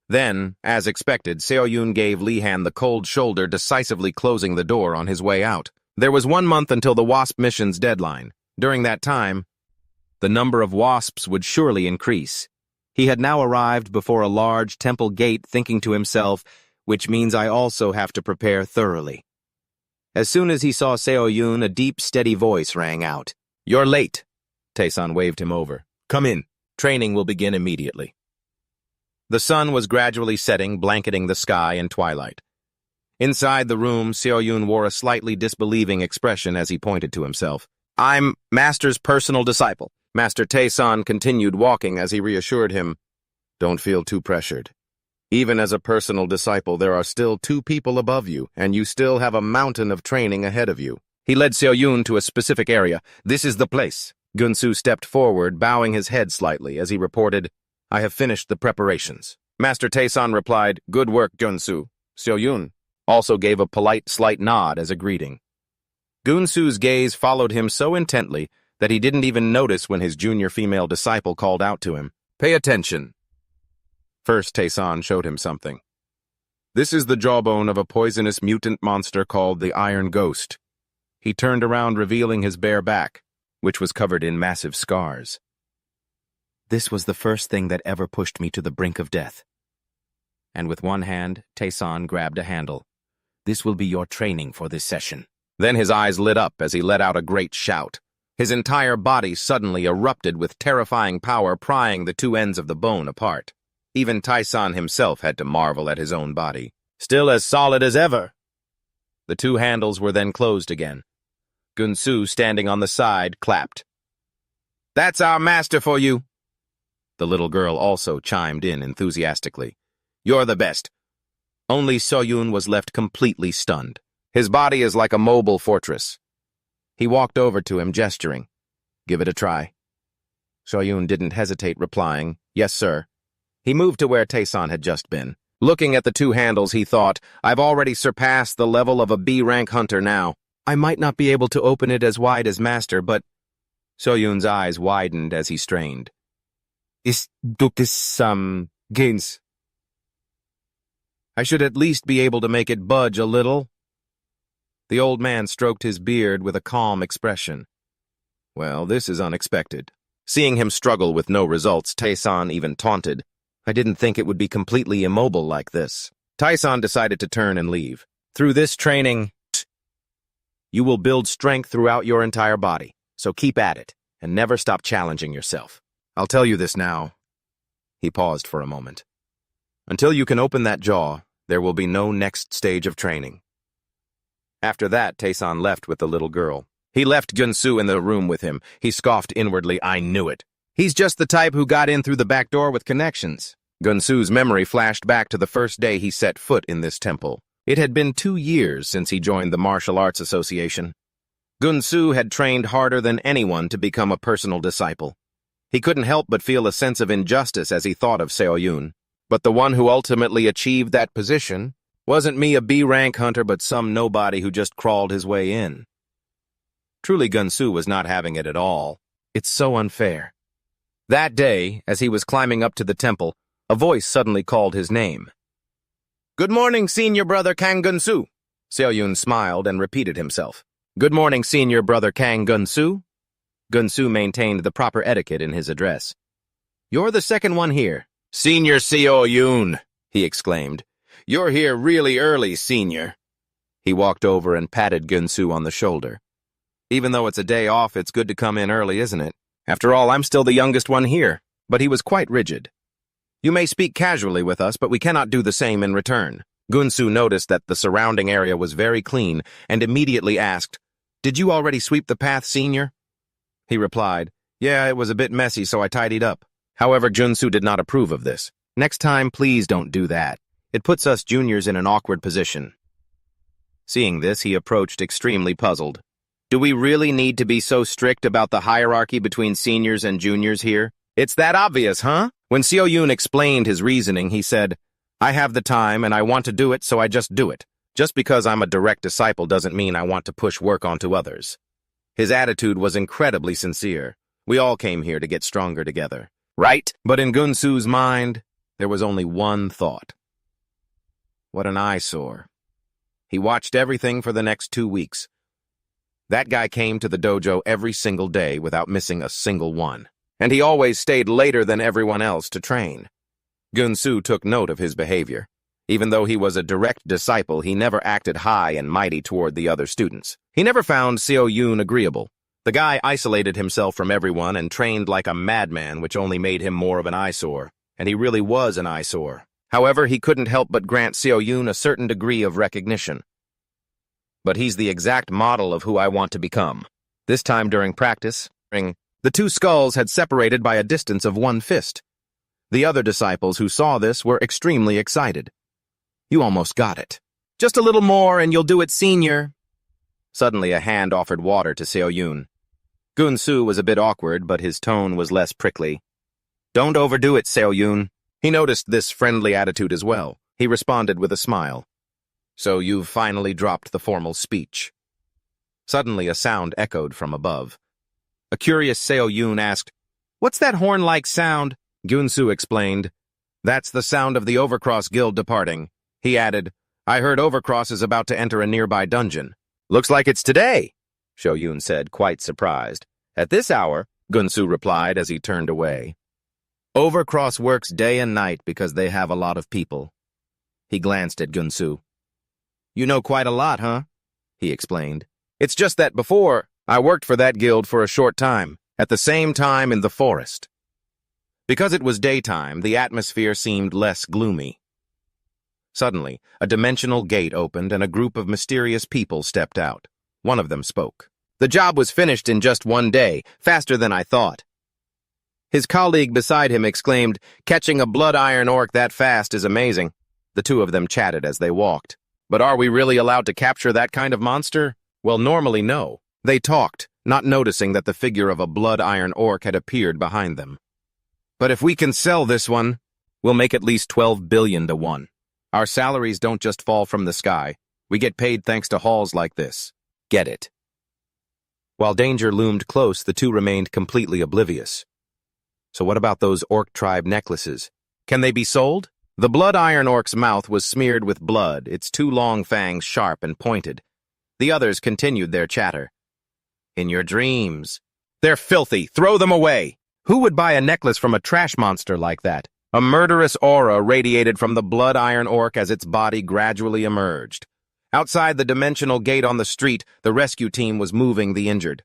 Then, as expected, Xiaoyun gave Li-Han the cold shoulder, decisively closing the door on his way out. There was 1 month until the Wasp mission's deadline. During that time, the number of Wasps would surely increase. He had now arrived before a large temple gate, thinking to himself, which means I also have to prepare thoroughly. As soon as he saw Seo-yun, a deep, steady voice rang out. "You're late." Tae-san waved him over. "Come in. Training will begin immediately." The sun was gradually setting, blanketing the sky in twilight. Inside the room, Seo-yun wore a slightly disbelieving expression as he pointed to himself. "I'm Master's personal disciple." Master Tae-san continued walking as he reassured him. "Don't feel too pressured. Even as a personal disciple, there are still 2 people above you, and you still have a mountain of training ahead of you." He led Seo-yun to a specific area. "This is the place." Gunsu stepped forward, bowing his head slightly as he reported, "I have finished the preparations." Master Tae-san replied, "Good work, Gunsu." Seo-yun also gave a polite, slight nod as a greeting. Gunsu's gaze followed him so intently that he didn't even notice when his junior female disciple called out to him, "Pay attention." First, Tae-san showed him something. "This is the jawbone of a poisonous mutant monster called the Iron Ghost." He turned around, revealing his bare back, which was covered in massive scars. "This was the first thing that ever pushed me to the brink of death." And with one hand, Tae-san grabbed a handle. "This will be your training for this session." Then his eyes lit up as he let out a great shout. His entire body suddenly erupted with terrifying power, prying the 2 ends of the bone apart. Even Tae-san himself had to marvel at his own body. Still as solid as ever. The 2 handles were then closed again. Gunsu, standing on the side, clapped. "That's our master for you." The little girl also chimed in enthusiastically. "You're the best." Only Seo-yun was left completely stunned. His body is like a mobile fortress. He walked over to him, gesturing. "Give it a try." Seo-yun didn't hesitate, replying, "Yes, sir." He moved to where Tae-san had just been. Looking at the 2 handles, he thought, "I've already surpassed the level of a B-rank hunter now. I might not be able to open it as wide as Master, but—" Seo-yun's eyes widened as he strained. Gains. I should at least be able to make it budge a little." The old man stroked his beard with a calm expression. "Well, this is unexpected." Seeing him struggle with no results, Tae-san even taunted, "I didn't think it would be completely immobile like this." Tae-san decided to turn and leave. "Through this training, you will build strength throughout your entire body, so keep at it, and never stop challenging yourself. I'll tell you this now." He paused for a moment. "Until you can open that jaw, there will be no next stage of training." After that, Tae-san left with the little girl. He left Gunsu in the room with him. He scoffed inwardly, "I knew it. He's just the type who got in through the back door with connections." Gunsu's memory flashed back to the first day he set foot in this temple. It had been 2 years since he joined the Martial Arts Association. Gunsu had trained harder than anyone to become a personal disciple. He couldn't help but feel a sense of injustice as he thought of Seo-yun. But the one who ultimately achieved that position wasn't me, a B-rank hunter, but some nobody who just crawled his way in. Truly, Gunsu was not having it at all. It's so unfair. That day, as he was climbing up to the temple, a voice suddenly called his name. "Good morning, senior brother Kang Gunsu." Seo-yun smiled and repeated himself. "Good morning, senior brother Kang Gunsu." Gunsu maintained the proper etiquette in his address. "You're the second one here." "Senior Seo-yun," he exclaimed. "You're here really early, senior." He walked over and patted Gunsu on the shoulder. "Even though it's a day off, it's good to come in early, isn't it? After all, I'm still the youngest one here." But he was quite rigid. "You may speak casually with us, but we cannot do the same in return." Gunsu noticed that the surrounding area was very clean and immediately asked, "Did you already sweep the path, senior?" He replied, "Yeah, it was a bit messy, so I tidied up." However, Gunsu did not approve of this. "Next time, please don't do that. It puts us juniors in an awkward position." Seeing this, he approached extremely puzzled. "Do we really need to be so strict about the hierarchy between seniors and juniors here? It's that obvious, huh?" When Seo-yun explained his reasoning, he said, "I have the time and I want to do it, so I just do it. Just because I'm a direct disciple doesn't mean I want to push work onto others." His attitude was incredibly sincere. We all came here to get stronger together, right? But in Gunsu's mind, there was only one thought. What an eyesore. He watched everything for the next 2 weeks. That guy came to the dojo every single day without missing a single one. And he always stayed later than everyone else to train. Gunsu took note of his behavior. Even though he was a direct disciple, he never acted high and mighty toward the other students. He never found Seo Yun agreeable. The guy isolated himself from everyone and trained like a madman, which only made him more of an eyesore. And he really was an eyesore. However, he couldn't help but grant Seo Yun a certain degree of recognition. But he's the exact model of who I want to become. This time during practice, the two skulls had separated by a distance of 1 fist. The other disciples who saw this were extremely excited. You almost got it. Just a little more and you'll do it, senior. Suddenly a hand offered water to Seo Yun. Gunsu was a bit awkward, but his tone was less prickly. Don't overdo it, Seo Yun. He noticed this friendly attitude as well. He responded with a smile. So you've finally dropped the formal speech. Suddenly a sound echoed from above. A curious Seo Yun asked, "What's that horn-like sound?" Gunsu explained, "That's the sound of the Overcross Guild departing." He added, "I heard Overcross is about to enter a nearby dungeon." "Looks like it's today," Seo Yun said, quite surprised. "At this hour," Gunsu replied as he turned away. "Overcross works day and night because they have a lot of people." He glanced at Gunsu. "You know quite a lot, huh?" he explained. "It's just that before, I worked for that guild for a short time, at the same time in the forest." Because it was daytime, the atmosphere seemed less gloomy. Suddenly, a dimensional gate opened and a group of mysterious people stepped out. One of them spoke. "The job was finished in just 1 day, faster than I thought." His colleague beside him exclaimed, "Catching a blood iron orc that fast is amazing." The two of them chatted as they walked. "But are we really allowed to capture that kind of monster?" "Well, normally no." They talked, not noticing that the figure of a blood iron orc had appeared behind them. "But if we can sell this one, we'll make at least 12 billion to 1. Our salaries don't just fall from the sky. We get paid thanks to hauls like this. Get it?" While danger loomed close, the two remained completely oblivious. "So what about those orc tribe necklaces? Can they be sold?" The blood iron orc's mouth was smeared with blood, its 2 long fangs sharp and pointed. The others continued their chatter. "In your dreams. They're filthy. Throw them away." Who would buy a necklace from a trash monster like that? A murderous aura radiated from the blood iron orc as its body gradually emerged. Outside the dimensional gate on the street, the rescue team was moving the injured.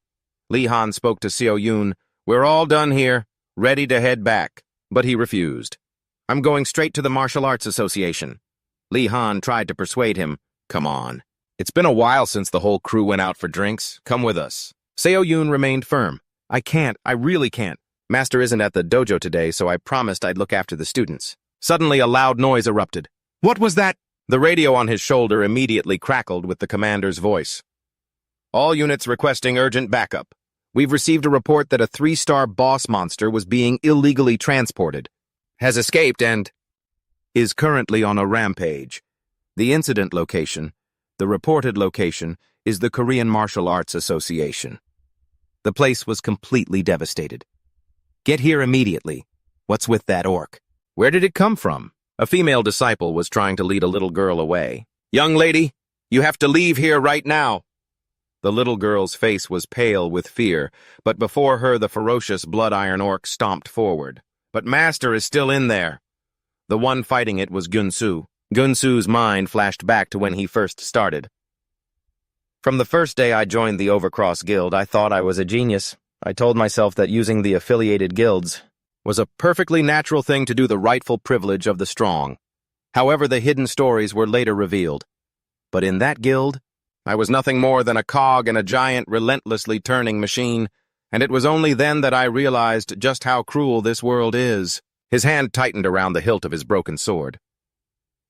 Li Han spoke to Seo Yun. "We're all done here, ready to head back." But he refused. "I'm going straight to the Martial Arts Association." Li Han tried to persuade him. "Come on. It's been a while since the whole crew went out for drinks. Come with us." Seo Yun remained firm. "I can't. I really can't. Master isn't at the dojo today, so I promised I'd look after the students." Suddenly a loud noise erupted. "What was that?" The radio on his shoulder immediately crackled with the commander's voice. "All units requesting urgent backup. We've received a report that a 3-star boss monster was being illegally transported, has escaped and is currently on a rampage. The incident location, the reported location, is the Korean Martial Arts Association." The place was completely devastated. "Get here immediately. What's with that orc? Where did it come from?" A female disciple was trying to lead a little girl away. "Young lady, you have to leave here right now." The little girl's face was pale with fear, but before her the ferocious blood iron orc stomped forward. "But Master is still in there." The one fighting it was Gunsu. Gunsu's mind flashed back to when he first started. "From the first day I joined the Overcross Guild, I thought I was a genius. I told myself that using the affiliated guilds was a perfectly natural thing to do, the rightful privilege of the strong. However, the hidden stories were later revealed. But in that guild, I was nothing more than a cog in a giant, relentlessly turning machine, and it was only then that I realized just how cruel this world is." His hand tightened around the hilt of his broken sword.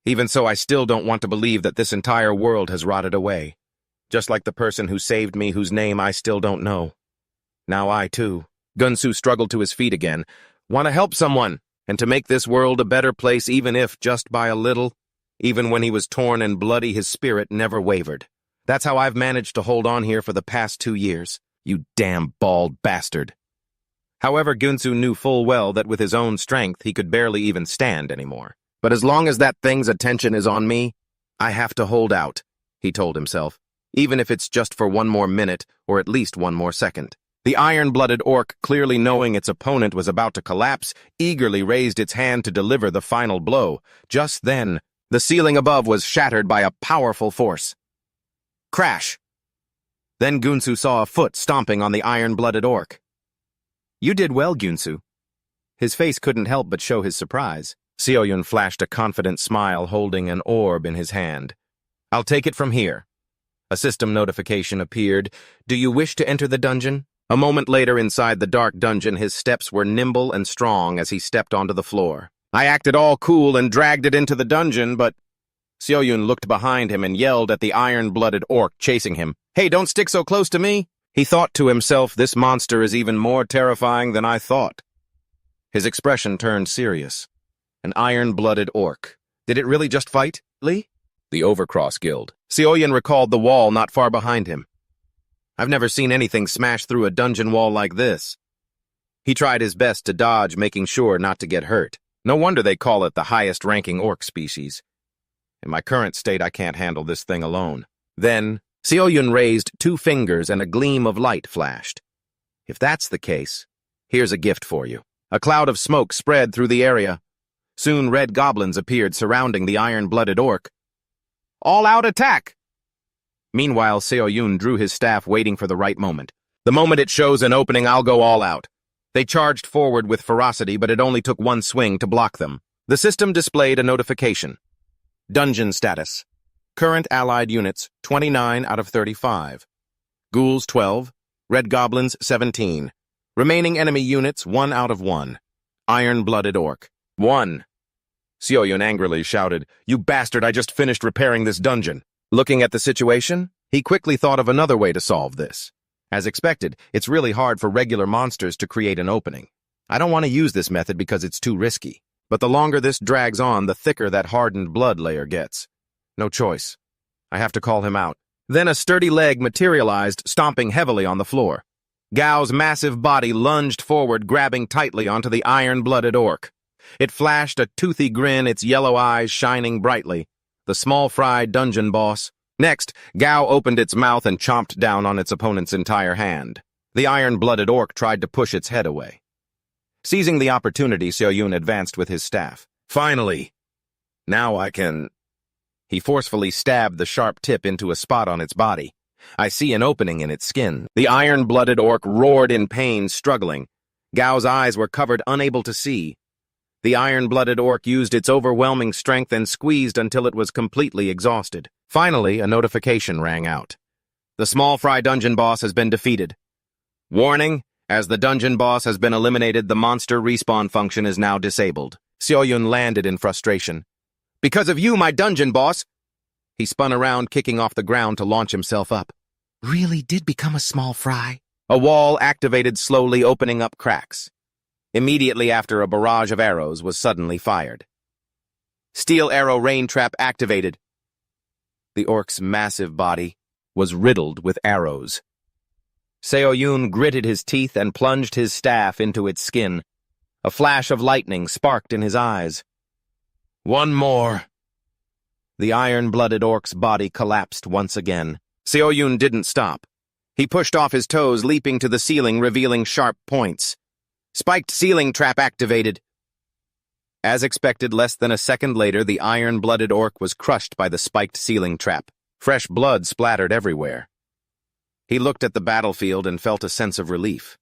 "Even so, I still don't want to believe that this entire world has rotted away. Just like the person who saved me, whose name I still don't know. Now I, too." Gunsu struggled to his feet again. "Want to help someone, and to make this world a better place, even if just by a little." Even when he was torn and bloody, his spirit never wavered. "That's how I've managed to hold on here for the past 2 years. You damn bald bastard." However, Gunsu knew full well that with his own strength he could barely even stand anymore. "But as long as that thing's attention is on me, I have to hold out," he told himself. even if it's just for one more minute or at least one more second. The iron-blooded orc, clearly knowing its opponent was about to collapse, eagerly raised its hand to deliver the final blow. Just then, the ceiling above was shattered by a powerful force. Crash! Then Gunsu saw a foot stomping on the iron-blooded orc. "You did well, Gunsu." His face couldn't help but show his surprise. Seoyun flashed a confident smile, holding an orb in his hand. "I'll take it from here." A system notification appeared. "Do you wish to enter the dungeon?" A moment later, inside the dark dungeon, his steps were nimble and strong as he stepped onto the floor. "I acted all cool and dragged it into the dungeon, but—" Seoyun looked behind him and yelled at the iron-blooded orc chasing him. "Hey, don't stick so close to me!" He thought to himself, "This monster is even more terrifying than I thought." His expression turned serious. An iron-blooded orc. Did it really just fight, Lee? The Overcross Guild. Seoyun recalled the wall not far behind him. I've never seen anything smash through a dungeon wall like this. He tried his best to dodge, making sure not to get hurt. No wonder they call it the highest-ranking orc species. In my current state, I can't handle this thing alone. Then, Seoyun raised 2 fingers and a gleam of light flashed. If that's the case, here's a gift for you. A cloud of smoke spread through the area. Soon red goblins appeared surrounding the iron-blooded orc. All-out attack! Meanwhile, Seoyun drew his staff, waiting for the right moment. The moment it shows an opening, I'll go all out. They charged forward with ferocity, but it only took one swing to block them. The system displayed a notification. Dungeon status. Current allied units, 29 out of 35. Ghouls, 12. Red goblins, 17. Remaining enemy units, 1 out of 1. Iron-blooded orc, 1. Seoyun angrily shouted, "You bastard, I just finished repairing this dungeon." Looking at the situation, he quickly thought of another way to solve this. As expected, it's really hard for regular monsters to create an opening. I don't want to use this method because it's too risky. But the longer this drags on, the thicker that hardened blood layer gets. No choice. I have to call him out. Then a sturdy leg materialized, stomping heavily on the floor. Gao's massive body lunged forward, grabbing tightly onto the iron-blooded orc. It flashed a toothy grin, its yellow eyes shining brightly. The small-fried dungeon boss. Next, Gao opened its mouth and chomped down on its opponent's entire hand. The iron-blooded orc tried to push its head away. Seizing the opportunity, Seoyun advanced with his staff. "Finally! Now I can—" He forcefully stabbed the sharp tip into a spot on its body. I see an opening in its skin. The iron-blooded orc roared in pain, struggling. Gao's eyes were covered, unable to see. The iron-blooded orc used its overwhelming strength and squeezed until it was completely exhausted. Finally, a notification rang out. The small fry dungeon boss has been defeated. Warning, as the dungeon boss has been eliminated, the monster respawn function is now disabled. Seoyun landed in frustration. "Because of you, my dungeon boss!" He spun around, kicking off the ground to launch himself up. Really did become a small fry. A wall activated, slowly opening up cracks. Immediately after, a barrage of arrows was suddenly fired. Steel arrow rain trap activated. The orc's massive body was riddled with arrows. Seoyun gritted his teeth and plunged his staff into its skin. A flash of lightning sparked in his eyes. "One more." The iron-blooded orc's body collapsed once again. Seoyun didn't stop. He pushed off his toes, leaping to the ceiling, revealing sharp points. Spiked ceiling trap activated. As expected, less than a second later, the iron-blooded orc was crushed by the spiked ceiling trap. Fresh blood splattered everywhere. He looked at the battlefield and felt a sense of relief.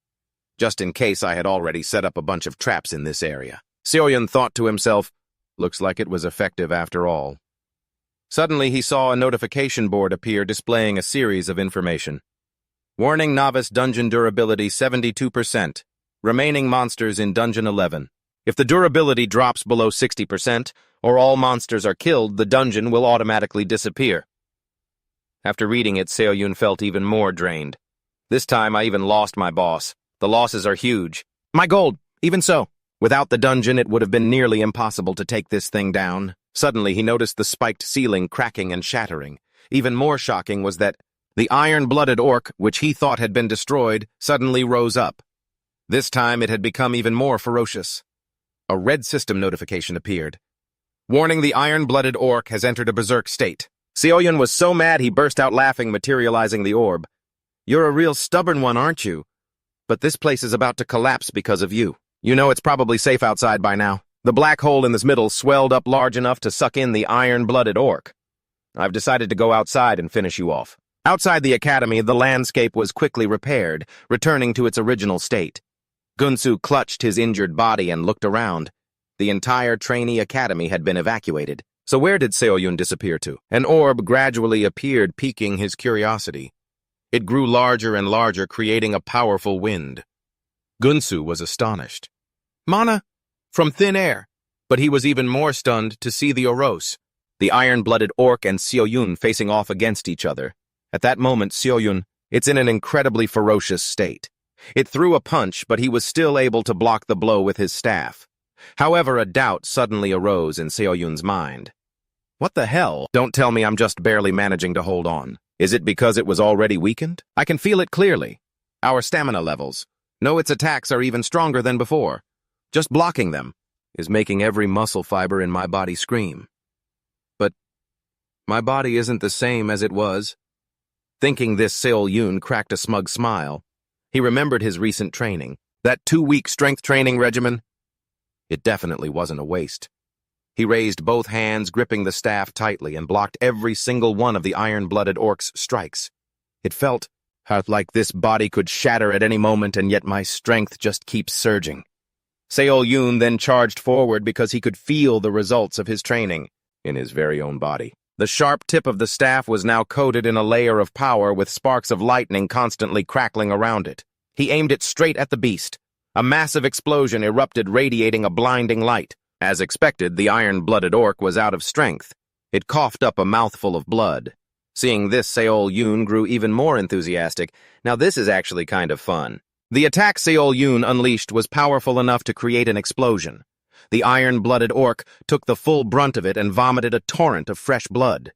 Just in case I had already set up a bunch of traps in this area. Seoyun thought to himself, looks like it was effective after all. Suddenly, he saw a notification board appear displaying a series of information. Warning, novice dungeon durability 72%. Remaining monsters in Dungeon 11. If the durability drops below 60%, or all monsters are killed, the dungeon will automatically disappear. After reading it, Seoyun felt even more drained. This time, I even lost my boss. The losses are huge. My gold, even so. Without the dungeon, it would have been nearly impossible to take this thing down. Suddenly, he noticed the spiked ceiling cracking and shattering. Even more shocking was that the iron-blooded orc, which he thought had been destroyed, suddenly rose up. This time, it had become even more ferocious. A red system notification appeared. Warning, the iron-blooded orc has entered a berserk state. Seo-yun was so mad he burst out laughing, materializing the orb. You're a real stubborn one, aren't you? But this place is about to collapse because of you. You know it's probably safe outside by now. The black hole in this middle swelled up large enough to suck in the iron-blooded orc. I've decided to go outside and finish you off. Outside the academy, the landscape was quickly repaired, returning to its original state. Gunsu clutched his injured body and looked around. The entire trainee academy had been evacuated. So where did Seo-yun disappear to? An orb gradually appeared, piquing his curiosity. It grew larger and larger, creating a powerful wind. Gunsu was astonished. Mana? From thin air. But he was even more stunned to see the Oros, the iron-blooded orc and Seo-yun facing off against each other. At that moment, Seo-yun, it's in an incredibly ferocious state. It threw a punch, but he was still able to block the blow with his staff. However, a doubt suddenly arose in Seo-yun's mind. What the hell? Don't tell me I'm just barely managing to hold on. Is it because it was already weakened? I can feel it clearly. Our stamina levels. No, its attacks are even stronger than before. Just blocking them is making every muscle fiber in my body scream. But my body isn't the same as it was. Thinking this, Seo-yun cracked a smug smile. He remembered his recent training, that 2-week strength training regimen. It definitely wasn't a waste. He raised both hands, gripping the staff tightly, and blocked every single one of the iron-blooded orc's strikes. It felt like this body could shatter at any moment, and yet my strength just keeps surging. Seo-yun then charged forward because he could feel the results of his training in his very own body. The sharp tip of the staff was now coated in a layer of power with sparks of lightning constantly crackling around it. He aimed it straight at the beast. A massive explosion erupted, radiating a blinding light. As expected, the iron-blooded orc was out of strength. It coughed up a mouthful of blood. Seeing this, Seo-yun grew even more enthusiastic. Now this is actually kind of fun. The attack Seo-yun unleashed was powerful enough to create an explosion. The iron-blooded orc took the full brunt of it and vomited a torrent of fresh blood.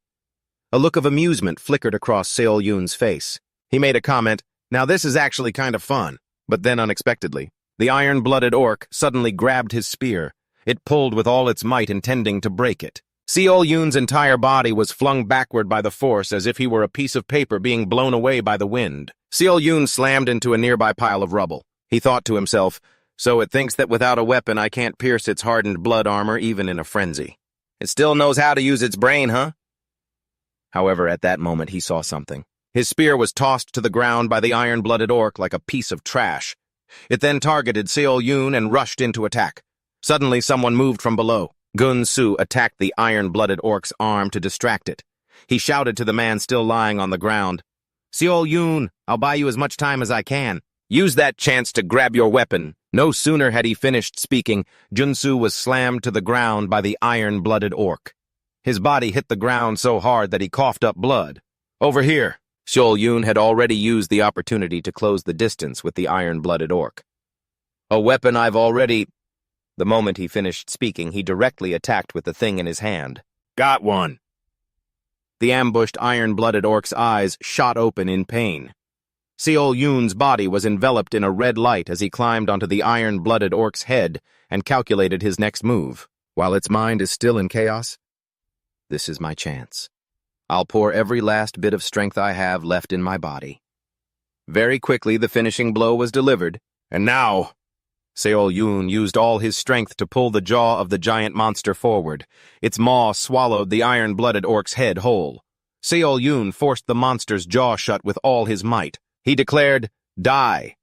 A look of amusement flickered across Seo-yun's face. He made a comment, "Now this is actually kind of fun." But then unexpectedly, the iron-blooded orc suddenly grabbed his spear. It pulled with all its might, intending to break it. Seo-yun's entire body was flung backward by the force as if he were a piece of paper being blown away by the wind. Seo-yun slammed into a nearby pile of rubble. He thought to himself, "So it thinks that without a weapon I can't pierce its hardened blood armor even in a frenzy. It still knows how to use its brain, huh?" However, at that moment he saw something. His spear was tossed to the ground by the iron-blooded orc like a piece of trash. It then targeted Seo-yun and rushed into attack. Suddenly, someone moved from below. Gunsu attacked the iron-blooded orc's arm to distract it. He shouted to the man still lying on the ground, "Seo-yun, I'll buy you as much time as I can. Use that chance to grab your weapon." No sooner had he finished speaking, Junsu was slammed to the ground by the iron-blooded orc. His body hit the ground so hard that he coughed up blood. "Over here." Seo-yun had already used the opportunity to close the distance with the iron-blooded orc. "A weapon I've already—" The moment he finished speaking, he directly attacked with the thing in his hand. "Got one." The ambushed iron-blooded orc's eyes shot open in pain. Seo-yun's body was enveloped in a red light as he climbed onto the iron-blooded orc's head and calculated his next move. While its mind is still in chaos, this is my chance. I'll pour every last bit of strength I have left in my body. Very quickly, the finishing blow was delivered, and now Seo-yun used all his strength to pull the jaw of the giant monster forward. Its maw swallowed the iron-blooded orc's head whole. Seo-yun forced the monster's jaw shut with all his might. He declared, "Die."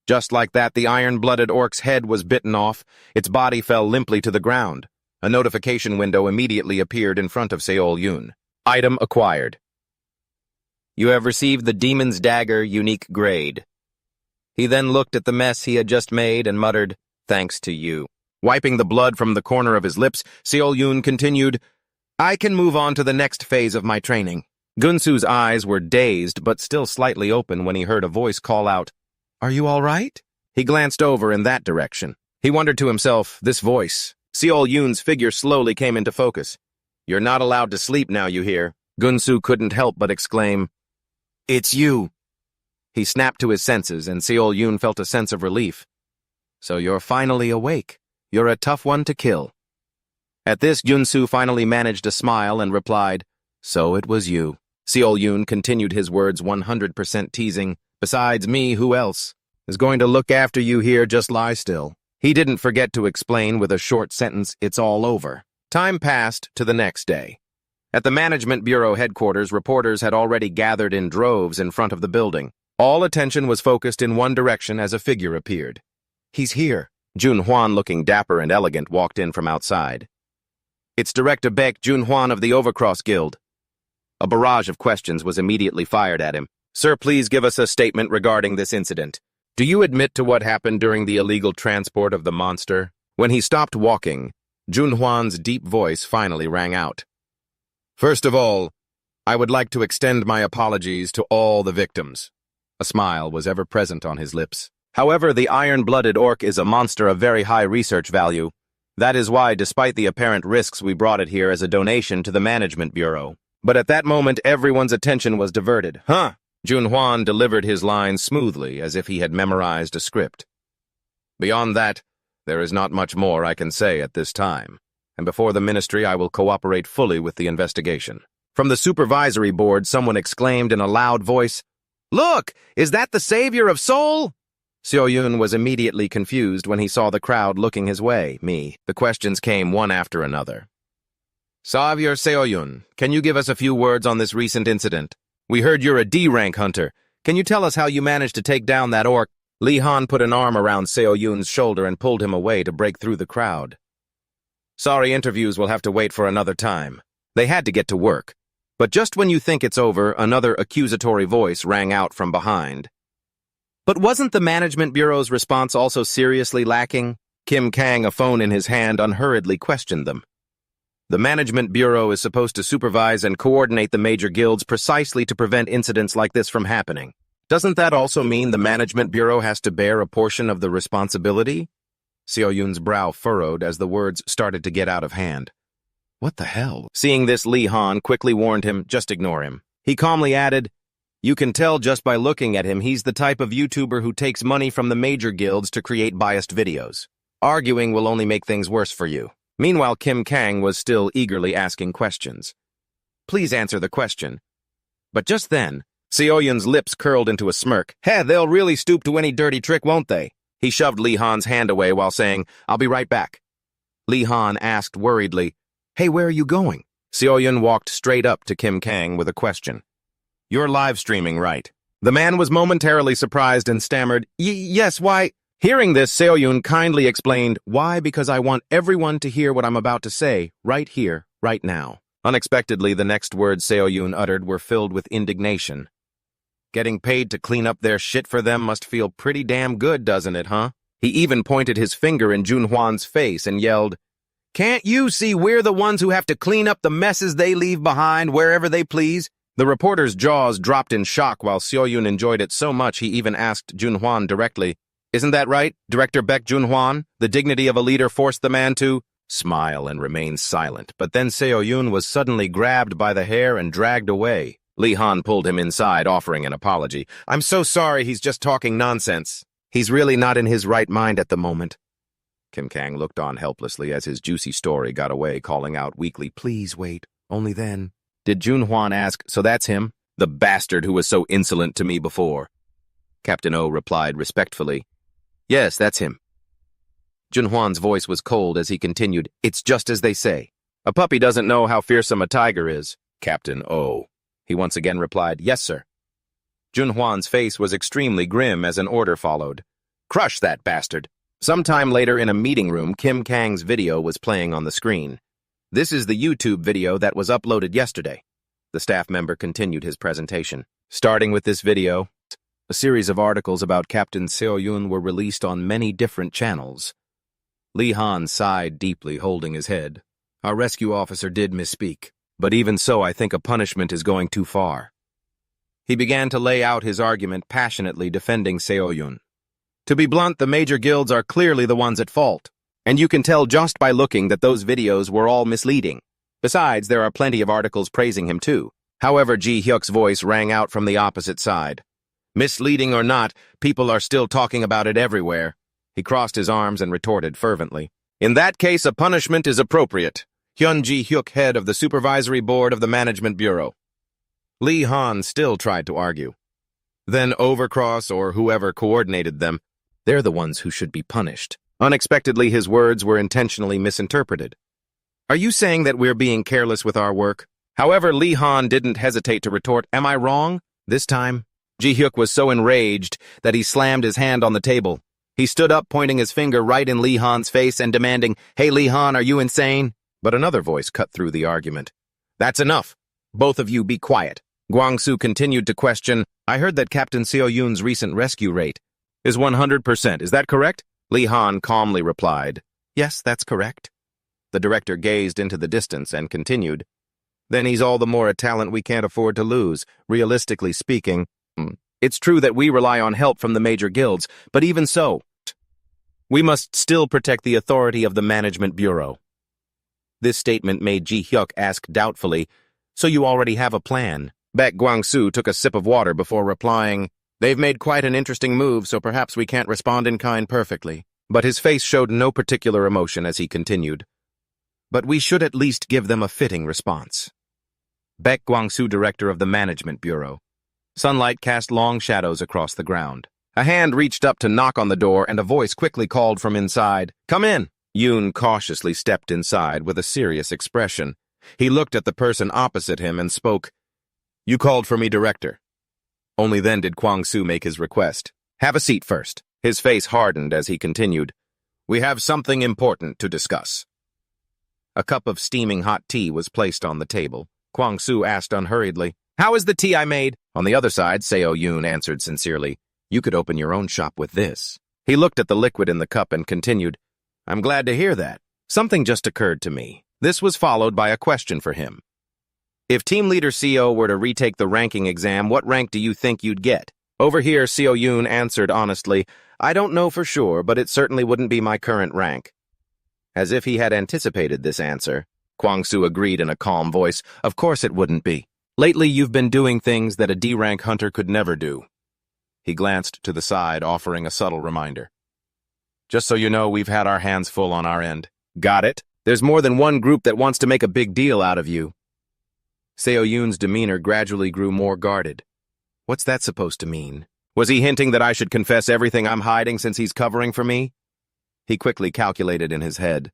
Just like that, the iron-blooded orc's head was bitten off. Its body fell limply to the ground. A notification window immediately appeared in front of Seo-yun. Item acquired. You have received the Demon's Dagger unique grade. He then looked at the mess he had just made and muttered, "Thanks to you." Wiping the blood from the corner of his lips, Seo-yun continued, "I can move on to the next phase of my training." Gunsu's eyes were dazed but still slightly open when he heard a voice call out, "Are you all right?" He glanced over in that direction. He wondered to himself, this voice. Seo-yun's figure slowly came into focus. "You're not allowed to sleep now, you hear?" Gunsu couldn't help but exclaim, "It's you." He snapped to his senses, and Seo-yun felt a sense of relief. "So you're finally awake. You're a tough one to kill." At this, Gunsu finally managed a smile and replied, So it was you. Seo-yun continued his words 100% teasing. Besides me, who else is going to look after you here? Just lie still. He didn't forget to explain with a short sentence, it's all over. Time passed to the next day. At the Management Bureau headquarters, reporters had already gathered in droves in front of the building. All attention was focused in one direction as a figure appeared. He's here. Junhwan, looking dapper and elegant, walked in from outside. It's Director Baek Junhwan of the Overcross Guild. A barrage of questions was immediately fired at him. Sir, please give us a statement regarding this incident. Do you admit to what happened during the illegal transport of the monster? When he stopped walking, Junhwan's deep voice finally rang out. First of all, I would like to extend my apologies to all the victims. A smile was ever present on his lips. However, the iron-blooded orc is a monster of very high research value. That is why, despite the apparent risks, we brought it here as a donation to the Management Bureau. But at that moment, everyone's attention was diverted. Huh? Junhwan delivered his lines smoothly, as if he had memorized a script. Beyond that, there is not much more I can say at this time, and before the ministry I will cooperate fully with the investigation. From the supervisory board, someone exclaimed in a loud voice, Look! Is that the savior of Seoul? Seo-yun was immediately confused when he saw the crowd looking his way, me. The questions came one after another. Savior Seo-yun, can you give us a few words on this recent incident? We heard you're a D-rank hunter. Can you tell us how you managed to take down that orc? Lee Han put an arm around Seo-yun's shoulder and pulled him away to break through the crowd. Sorry, interviews will have to wait for another time. They had to get to work. But just when you think it's over, another accusatory voice rang out from behind. But wasn't the Management Bureau's response also seriously lacking? Kim Kang, a phone in his hand, unhurriedly questioned them. The Management Bureau is supposed to supervise and coordinate the major guilds precisely to prevent incidents like this from happening. Doesn't that also mean the Management Bureau has to bear a portion of the responsibility? Seo-yun's brow furrowed as the words started to get out of hand. What the hell? Seeing this, Lee Han quickly warned him, just ignore him. He calmly added, You can tell just by looking at him he's the type of YouTuber who takes money from the major guilds to create biased videos. Arguing will only make things worse for you. Meanwhile, Kim Kang was still eagerly asking questions. Please answer the question. But just then, Seo-yun's lips curled into a smirk. Hey, they'll really stoop to any dirty trick, won't they? He shoved Lee Han's hand away while saying, I'll be right back. Lee Han asked worriedly, Hey, where are you going? Seo-yun walked straight up to Kim Kang with a question. You're live streaming, right? The man was momentarily surprised and stammered, Yes, why? Hearing this, Seo-yun kindly explained, Why? Because I want everyone to hear what I'm about to say, right here, right now. Unexpectedly, the next words Seo-yun uttered were filled with indignation. Getting paid to clean up their shit for them must feel pretty damn good, doesn't it, huh? He even pointed his finger in Junhwan's face and yelled, Can't you see we're the ones who have to clean up the messes they leave behind wherever they please? The reporter's jaws dropped in shock while Seo-yun enjoyed it so much he even asked Junhwan directly, Isn't that right, Director Baek Junhwan? The dignity of a leader forced the man to smile and remain silent, but then Seo-yun was suddenly grabbed by the hair and dragged away. Lee Han pulled him inside, offering an apology. I'm so sorry, he's just talking nonsense. He's really not in his right mind at the moment. Kim Kang looked on helplessly as his juicy story got away, calling out weakly, Please wait, only then. Did Junhwan ask, So that's him? The bastard who was so insolent to me before. Captain O replied respectfully, Yes, that's him. Junhwan's voice was cold as he continued, It's just as they say. A puppy doesn't know how fearsome a tiger is. Captain O. He once again replied, Yes, sir. Junhwan's face was extremely grim as an order followed. Crush that bastard. Sometime later in a meeting room, Kim Kang's video was playing on the screen. This is the YouTube video that was uploaded yesterday. The staff member continued his presentation. Starting with this video, a series of articles about Captain Seo-yun were released on many different channels. Lee Han sighed deeply, holding his head. Our rescue officer did misspeak, but even so I think a punishment is going too far. He began to lay out his argument, passionately defending Seo-yun. To be blunt, the major guilds are clearly the ones at fault, and you can tell just by looking that those videos were all misleading. Besides, there are plenty of articles praising him too. However, Ji Hyuk's voice rang out from the opposite side. Misleading or not, people are still talking about it everywhere. He crossed his arms and retorted fervently. In that case, a punishment is appropriate. Ji-hyuk, head of the Supervisory Board of the Management Bureau. Lee Han still tried to argue. Then Overcross or whoever coordinated them, they're the ones who should be punished. Unexpectedly, his words were intentionally misinterpreted. Are you saying that we're being careless with our work? However, Lee Han didn't hesitate to retort, am I wrong? This time, Ji-hyuk was so enraged that he slammed his hand on the table. He stood up, pointing his finger right in Lee Han's face and demanding, Hey Lee Han, are you insane? But another voice cut through the argument. That's enough. Both of you be quiet. Gwang-soo continued to question, I heard that Captain Seo-yoon's recent rescue rate is 100%. Is that correct? Lee Han calmly replied, Yes, that's correct. The director gazed into the distance and continued, Then he's all the more a talent we can't afford to lose. Realistically speaking, it's true that we rely on help from the major guilds, but even so, we must still protect the authority of the Management Bureau. This statement made Ji-hyuk ask doubtfully, So you already have a plan? Baek Gwang-soo took a sip of water before replying, They've made quite an interesting move, so perhaps we can't respond in kind perfectly. But his face showed no particular emotion as he continued. But we should at least give them a fitting response. Baek Gwang-soo, director of the Management Bureau. Sunlight cast long shadows across the ground. A hand reached up to knock on the door, and a voice quickly called from inside, Come in! Yoon cautiously stepped inside with a serious expression. He looked at the person opposite him and spoke, You called for me, director. Only then did Kwang-soo make his request. Have a seat first. His face hardened as he continued. We have something important to discuss. A cup of steaming hot tea was placed on the table. Kwang-soo asked unhurriedly, How is the tea I made? On the other side, Seo-yoon answered sincerely, You could open your own shop with this. He looked at the liquid in the cup and continued, I'm glad to hear that. Something just occurred to me. This was followed by a question for him. If Team Leader Seo were to retake the ranking exam, what rank do you think you'd get? Over here, Seo-yoon answered honestly, I don't know for sure, but it certainly wouldn't be my current rank. As if he had anticipated this answer, Kwang-soo agreed in a calm voice, Of course it wouldn't be. Lately, you've been doing things that a D-rank hunter could never do. He glanced to the side, offering a subtle reminder. Just so you know, we've had our hands full on our end. Got it? There's more than one group that wants to make a big deal out of you. Seo-yoon's demeanor gradually grew more guarded. What's that supposed to mean? Was he hinting that I should confess everything I'm hiding since he's covering for me? He quickly calculated in his head.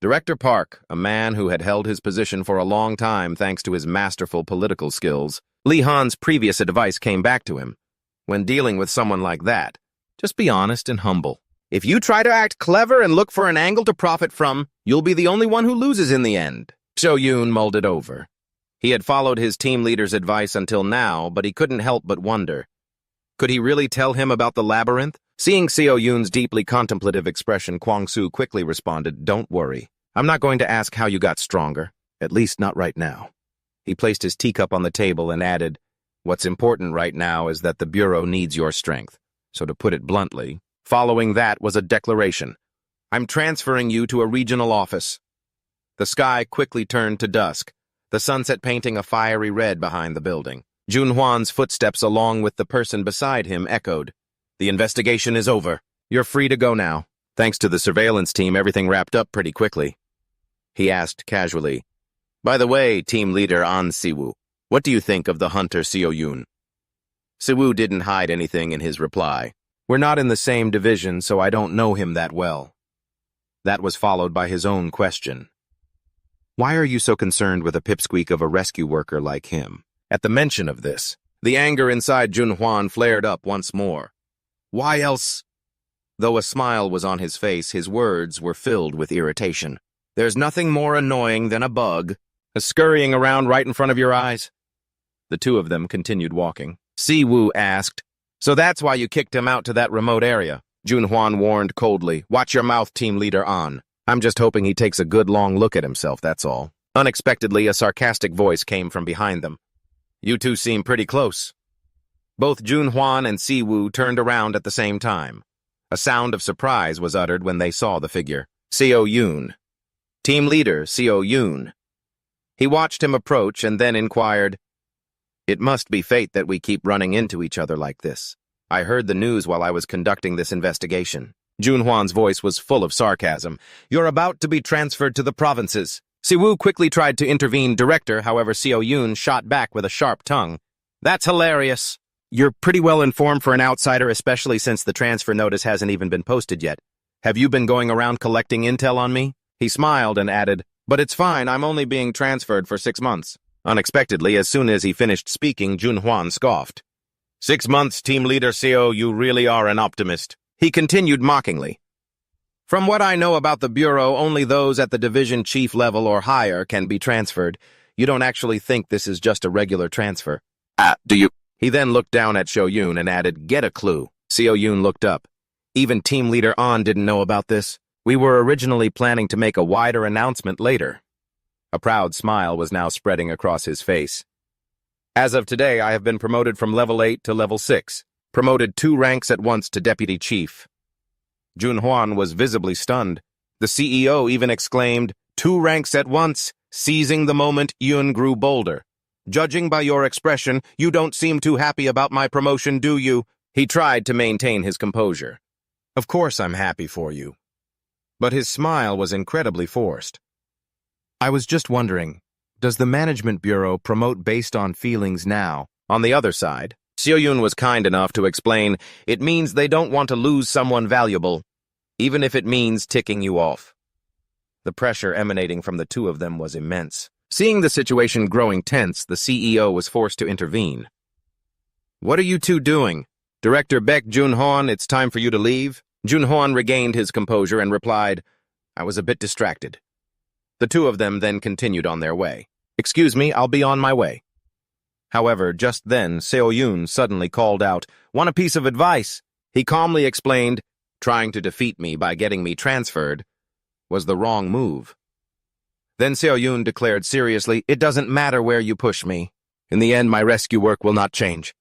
Director Park, a man who had held his position for a long time thanks to his masterful political skills, Lee Han's previous advice came back to him. When dealing with someone like that, just be honest and humble. If you try to act clever and look for an angle to profit from, you'll be the only one who loses in the end. Seo-yoon mulled it over. He had followed his team leader's advice until now, but he couldn't help but wonder. Could he really tell him about the labyrinth? Seeing Seo-yoon's deeply contemplative expression, Kwang-soo quickly responded, Don't worry. I'm not going to ask how you got stronger, at least not right now. He placed his teacup on the table and added, What's important right now is that the Bureau needs your strength. So to put it bluntly, following that was a declaration. I'm transferring you to a regional office. The sky quickly turned to dusk, the sunset painting a fiery red behind the building. Junhwan's footsteps along with the person beside him echoed. The investigation is over. You're free to go now. Thanks to the surveillance team, everything wrapped up pretty quickly. He asked casually, By the way, team leader An Siwoo, what do you think of the hunter Seo-yoon? Siwoo didn't hide anything in his reply. We're not in the same division, so I don't know him that well. That was followed by his own question. Why are you so concerned with a pipsqueak of a rescue worker like him? At the mention of this, the anger inside Junhwan flared up once more. Why else? Though a smile was on his face, his words were filled with irritation. There's nothing more annoying than a bug, scurrying around right in front of your eyes. The two of them continued walking. Siwoo asked, So that's why you kicked him out to that remote area? Junhwan warned coldly, Watch your mouth, team leader An. I'm just hoping he takes a good long look at himself, that's all. Unexpectedly, a sarcastic voice came from behind them. You two seem pretty close. Both Junhwan and Siwoo turned around at the same time. A sound of surprise was uttered when they saw the figure. Seo-yoon. Team leader Seo-yoon. He watched him approach and then inquired, It must be fate that we keep running into each other like this. I heard the news while I was conducting this investigation. Junhwan's voice was full of sarcasm. You're about to be transferred to the provinces. Siwoo quickly tried to intervene. Director, however, Seo Yoon shot back with a sharp tongue. That's hilarious. You're pretty well informed for an outsider, especially since the transfer notice hasn't even been posted yet. Have you been going around collecting intel on me? He smiled and added, but it's fine, I'm only being transferred for 6 months. Unexpectedly, as soon as he finished speaking, Junhwan scoffed. 6 months, team leader Seo, you really are an optimist. He continued mockingly. From what I know about the Bureau, only those at the division chief level or higher can be transferred. You don't actually think this is just a regular transfer. Do you? He then looked down at Seo Yoon and added, get a clue. Seo Yoon looked up. Even team leader An didn't know about this. We were originally planning to make a wider announcement later. A proud smile was now spreading across his face. As of today, I have been promoted from level 8 to level 6, promoted 2 ranks at once to deputy chief. Junhwan was visibly stunned. The CEO even exclaimed, 2 ranks at once. Seizing the moment, Yoon grew bolder. Judging by your expression, you don't seem too happy about my promotion, do you? He tried to maintain his composure. Of course I'm happy for you. But his smile was incredibly forced. I was just wondering, does the Management Bureau promote based on feelings now? On the other side, Seo Yoon was kind enough to explain, it means they don't want to lose someone valuable, even if it means ticking you off. The pressure emanating from the two of them was immense. Seeing the situation growing tense, the CEO was forced to intervene. What are you two doing? Director Baek Junhwan, it's time for you to leave. Junhwan regained his composure and replied, I was a bit distracted. The two of them then continued on their way. Excuse me, I'll be on my way. However, just then, Seo Yoon suddenly called out, Want a piece of advice? He calmly explained, trying to defeat me by getting me transferred was the wrong move. Then Seo Yoon declared seriously, It doesn't matter where you push me. In the end, my rescue work will not change.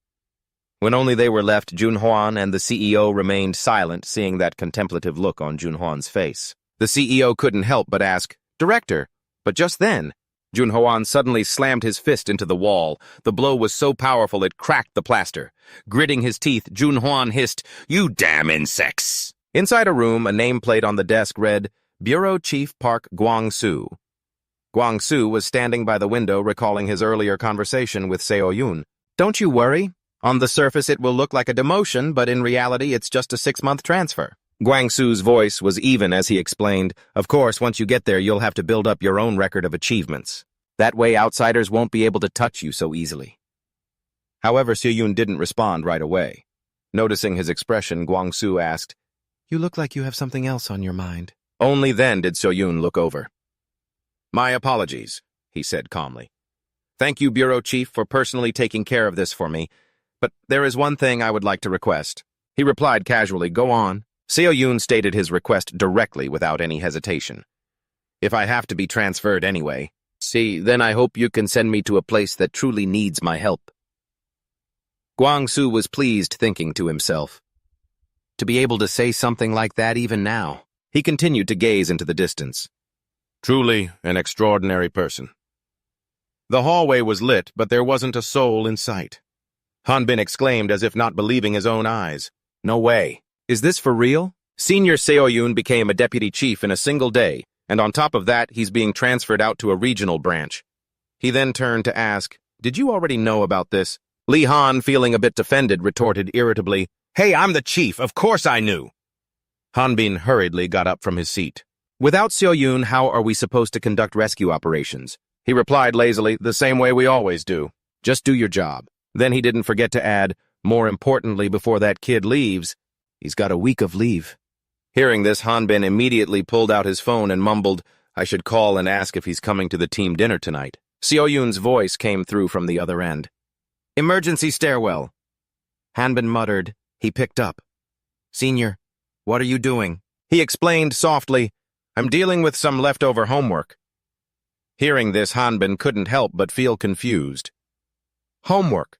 When only they were left, Junhwan and the CEO remained silent, seeing that contemplative look on Junhwan's face. The CEO couldn't help but ask, Director, but just then, Junhwan suddenly slammed his fist into the wall. The blow was so powerful it cracked the plaster. Gritting his teeth, Junhwan hissed, You damn insects! Inside a room, a nameplate on the desk read, Bureau Chief Park Gwang-soo. Gwang-soo was standing by the window recalling his earlier conversation with Seo Yoon. Don't you worry. On the surface it will look like a demotion, but in reality it's just a 6-month transfer. Gwang-soo's voice was even as he explained, Of course, once you get there you'll have to build up your own record of achievements. That way outsiders won't be able to touch you so easily. However, Seo Yoon didn't respond right away. Noticing his expression, Gwang-soo asked, You look like you have something else on your mind. Only then did Seo Yoon look over. My apologies, he said calmly. Thank you, Bureau Chief, for personally taking care of this for me, but there is one thing I would like to request. He replied casually, Go on. Seo Yoon stated his request directly without any hesitation. If I have to be transferred anyway, then I hope you can send me to a place that truly needs my help. Gwang-soo was pleased, thinking to himself. To be able to say something like that even now. He continued to gaze into the distance. Truly an extraordinary person. The hallway was lit, but there wasn't a soul in sight. Hanbin exclaimed as if not believing his own eyes. No way. Is this for real? Senior Seo Yoon became a deputy chief in a single day, and on top of that, he's being transferred out to a regional branch. He then turned to ask, Did you already know about this? Lee Han, feeling a bit offended, retorted irritably, Hey, I'm the chief. Of course I knew. Hanbin hurriedly got up from his seat. Without Seo Yoon, how are we supposed to conduct rescue operations? He replied lazily, the same way we always do. Just do your job. Then he didn't forget to add, more importantly, before that kid leaves, he's got a week of leave. Hearing this, Hanbin immediately pulled out his phone and mumbled, I should call and ask if he's coming to the team dinner tonight. Seo Yoon's voice came through from the other end. Emergency stairwell. Hanbin muttered. He picked up. Senior, what are you doing? He explained softly, I'm dealing with some leftover homework. Hearing this, Hanbin couldn't help but feel confused. Homework.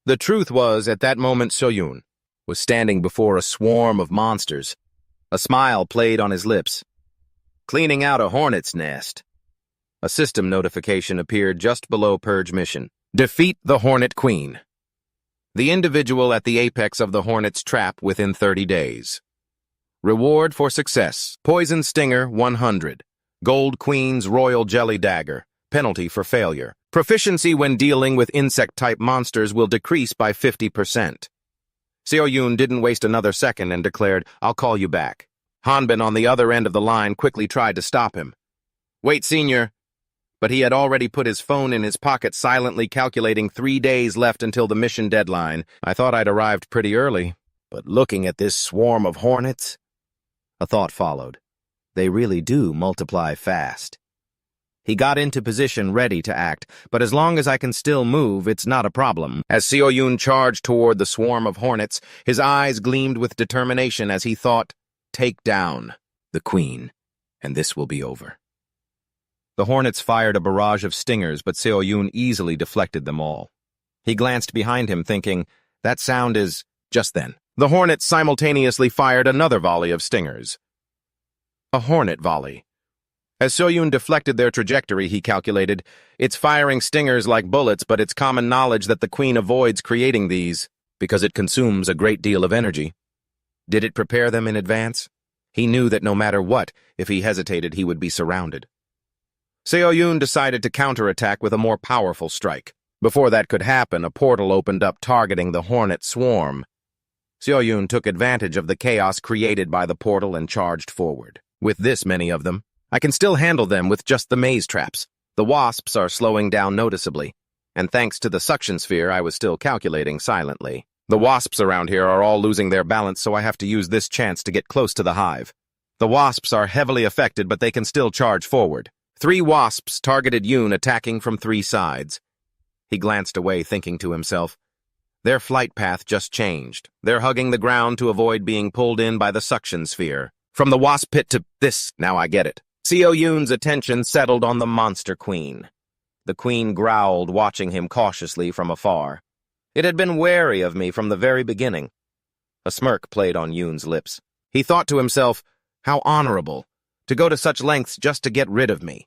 The truth was, at that moment, Seo Yoon was standing before a swarm of monsters. A smile played on his lips. Cleaning out a hornet's nest. A system notification appeared just below Purge mission. Defeat the Hornet Queen. The individual at the apex of the hornet's trap within 30 days. Reward for success. Poison Stinger 100. Gold Queen's Royal Jelly Dagger. Penalty for failure. Proficiency when dealing with insect-type monsters will decrease by 50%. Seo-yoon didn't waste another second and declared, "I'll call you back." Hanbin on the other end of the line quickly tried to stop him. "Wait, Senior." But he had already put his phone in his pocket, silently calculating 3 days left until the mission deadline. "I thought I'd arrived pretty early, but looking at this swarm of hornets..." A thought followed. They really do multiply fast. He got into position, ready to act, but as long as I can still move, it's not a problem. As Seo-yoon charged toward the swarm of hornets, his eyes gleamed with determination as he thought, "Take down the queen, and this will be over." The hornets fired a barrage of stingers, but Seo-yoon easily deflected them all. He glanced behind him, thinking, that sound is... Just then, the hornets simultaneously fired another volley of stingers. A hornet volley. As Seo-yoon deflected their trajectory, he calculated, it's firing stingers like bullets, but it's common knowledge that the queen avoids creating these, because it consumes a great deal of energy. Did it prepare them in advance? He knew that no matter what, if he hesitated, he would be surrounded. Seo-yoon decided to counterattack with a more powerful strike. Before that could happen, a portal opened up targeting the hornet swarm. Seo-yoon took advantage of the chaos created by the portal and charged forward. With this many of them, I can still handle them with just the maze traps. The wasps are slowing down noticeably, and thanks to the suction sphere, I was still calculating silently. The wasps around here are all losing their balance, so I have to use this chance to get close to the hive. The wasps are heavily affected, but they can still charge forward. 3 wasps targeted Yoon, attacking from 3 sides. He glanced away, thinking to himself, their flight path just changed. They're hugging the ground to avoid being pulled in by the suction sphere. From the wasp pit to this, now I get it. Seo-yoon's attention settled on the monster queen. The queen growled, watching him cautiously from afar. It had been wary of me from the very beginning. A smirk played on Yoon's lips. He thought to himself, how honorable, to go to such lengths just to get rid of me.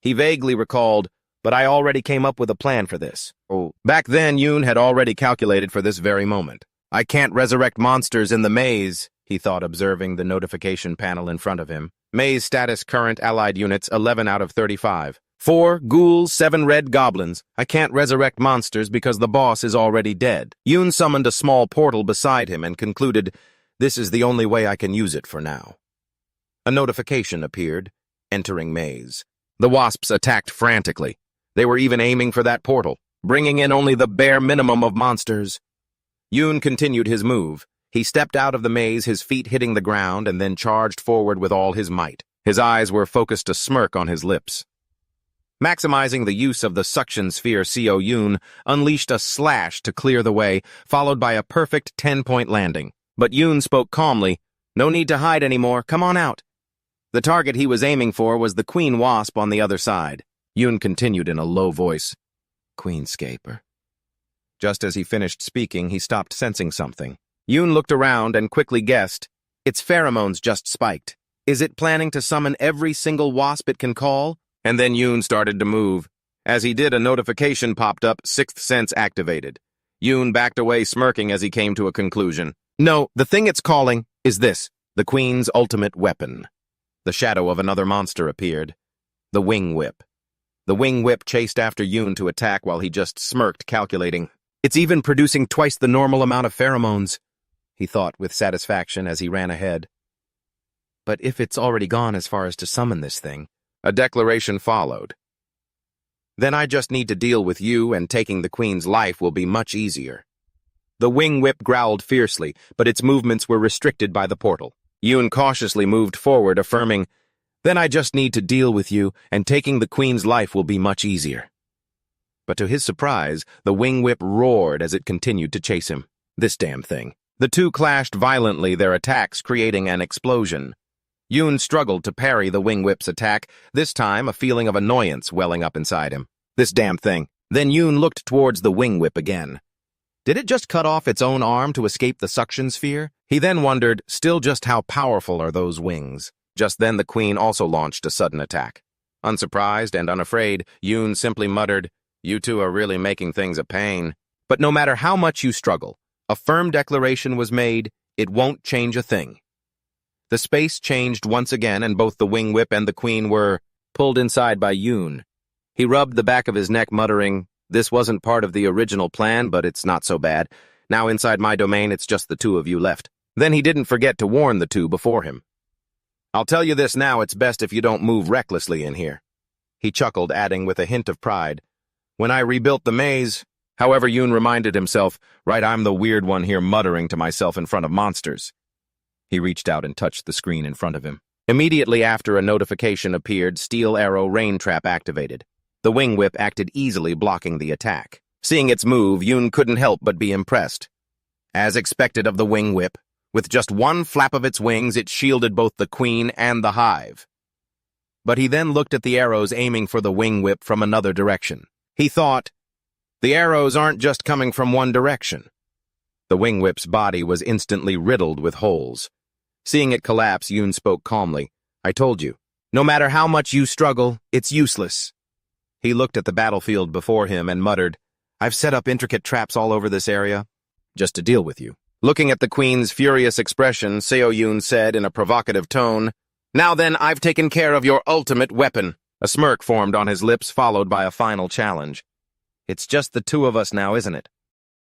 He vaguely recalled, but I already came up with a plan for this. Oh, back then Yoon had already calculated for this very moment. I can't resurrect monsters in the maze, he thought, observing the notification panel in front of him. Maze status: current allied units 11 out of 35. 4 ghouls, 7 red goblins. I can't resurrect monsters because the boss is already dead. Yoon summoned a small portal beside him and concluded, this is the only way I can use it for now. A notification appeared, entering maze. The wasps attacked frantically. They were even aiming for that portal, bringing in only the bare minimum of monsters. Yoon continued his move. He stepped out of the maze, his feet hitting the ground, and then charged forward with all his might. His eyes were focused, a smirk on his lips. Maximizing the use of the suction sphere, Seo-yoon unleashed a slash to clear the way, followed by a perfect 10-point landing. But Yoon spoke calmly, no need to hide anymore, come on out. The target he was aiming for was the queen wasp on the other side. Yoon continued in a low voice, Queenscaper. Just as he finished speaking, he stopped, sensing something. Yoon looked around and quickly guessed, its pheromones just spiked. Is it planning to summon every single wasp it can call? And then Yoon started to move. As he did, a notification popped up, 6th sense activated. Yoon backed away, smirking as he came to a conclusion. No, the thing it's calling is this, the queen's ultimate weapon. The shadow of another monster appeared. The wing whip. The wing whip chased after Yoon to attack while he just smirked, calculating. It's even producing twice the normal amount of pheromones, he thought with satisfaction as he ran ahead. But if it's already gone as far as to summon this thing, a declaration followed. Then I just need to deal with you, and taking the queen's life will be much easier. The wing whip growled fiercely, but its movements were restricted by the portal. Yoon cautiously moved forward, affirming, then I just need to deal with you, and taking the queen's life will be much easier. But to his surprise, the wing whip roared as it continued to chase him. This damn thing. The two clashed violently, their attacks creating an explosion. Yoon struggled to parry the wing whip's attack, this time a feeling of annoyance welling up inside him. This damn thing. Then Yoon looked towards the wing whip again. Did it just cut off its own arm to escape the suction sphere? He then wondered, still, just how powerful are those wings? Just then the queen also launched a sudden attack. Unsurprised and unafraid, Yoon simply muttered, you two are really making things a pain. But no matter how much you struggle, a firm declaration was made, it won't change a thing. The space changed once again, and both the wing whip and the queen were pulled inside by Yoon. He rubbed the back of his neck, muttering, "This wasn't part of the original plan, but it's not so bad. Now inside my domain, it's just the two of you left." Then he didn't forget to warn the two before him. "I'll tell you this now, it's best if you don't move recklessly in here." He chuckled, adding with a hint of pride, "When I rebuilt the maze..." However, Yoon reminded himself, "Right, I'm the weird one here muttering to myself in front of monsters." He reached out and touched the screen in front of him. Immediately after, a notification appeared, Steel Arrow Rain Trap activated. The wing whip acted easily, blocking the attack. Seeing its move, Yoon couldn't help but be impressed. As expected of the wing whip, with just one flap of its wings, it shielded both the queen and the hive. But he then looked at the arrows aiming for the wing whip from another direction. He thought, the arrows aren't just coming from one direction. The wing whip's body was instantly riddled with holes. Seeing it collapse, Yoon spoke calmly. "I told you, no matter how much you struggle, it's useless." He looked at the battlefield before him and muttered, "I've set up intricate traps all over this area, just to deal with you." Looking at the queen's furious expression, Seo Yoon said in a provocative tone, "Now then, I've taken care of your ultimate weapon." A smirk formed on his lips, followed by a final challenge. "It's just the two of us now, isn't it?"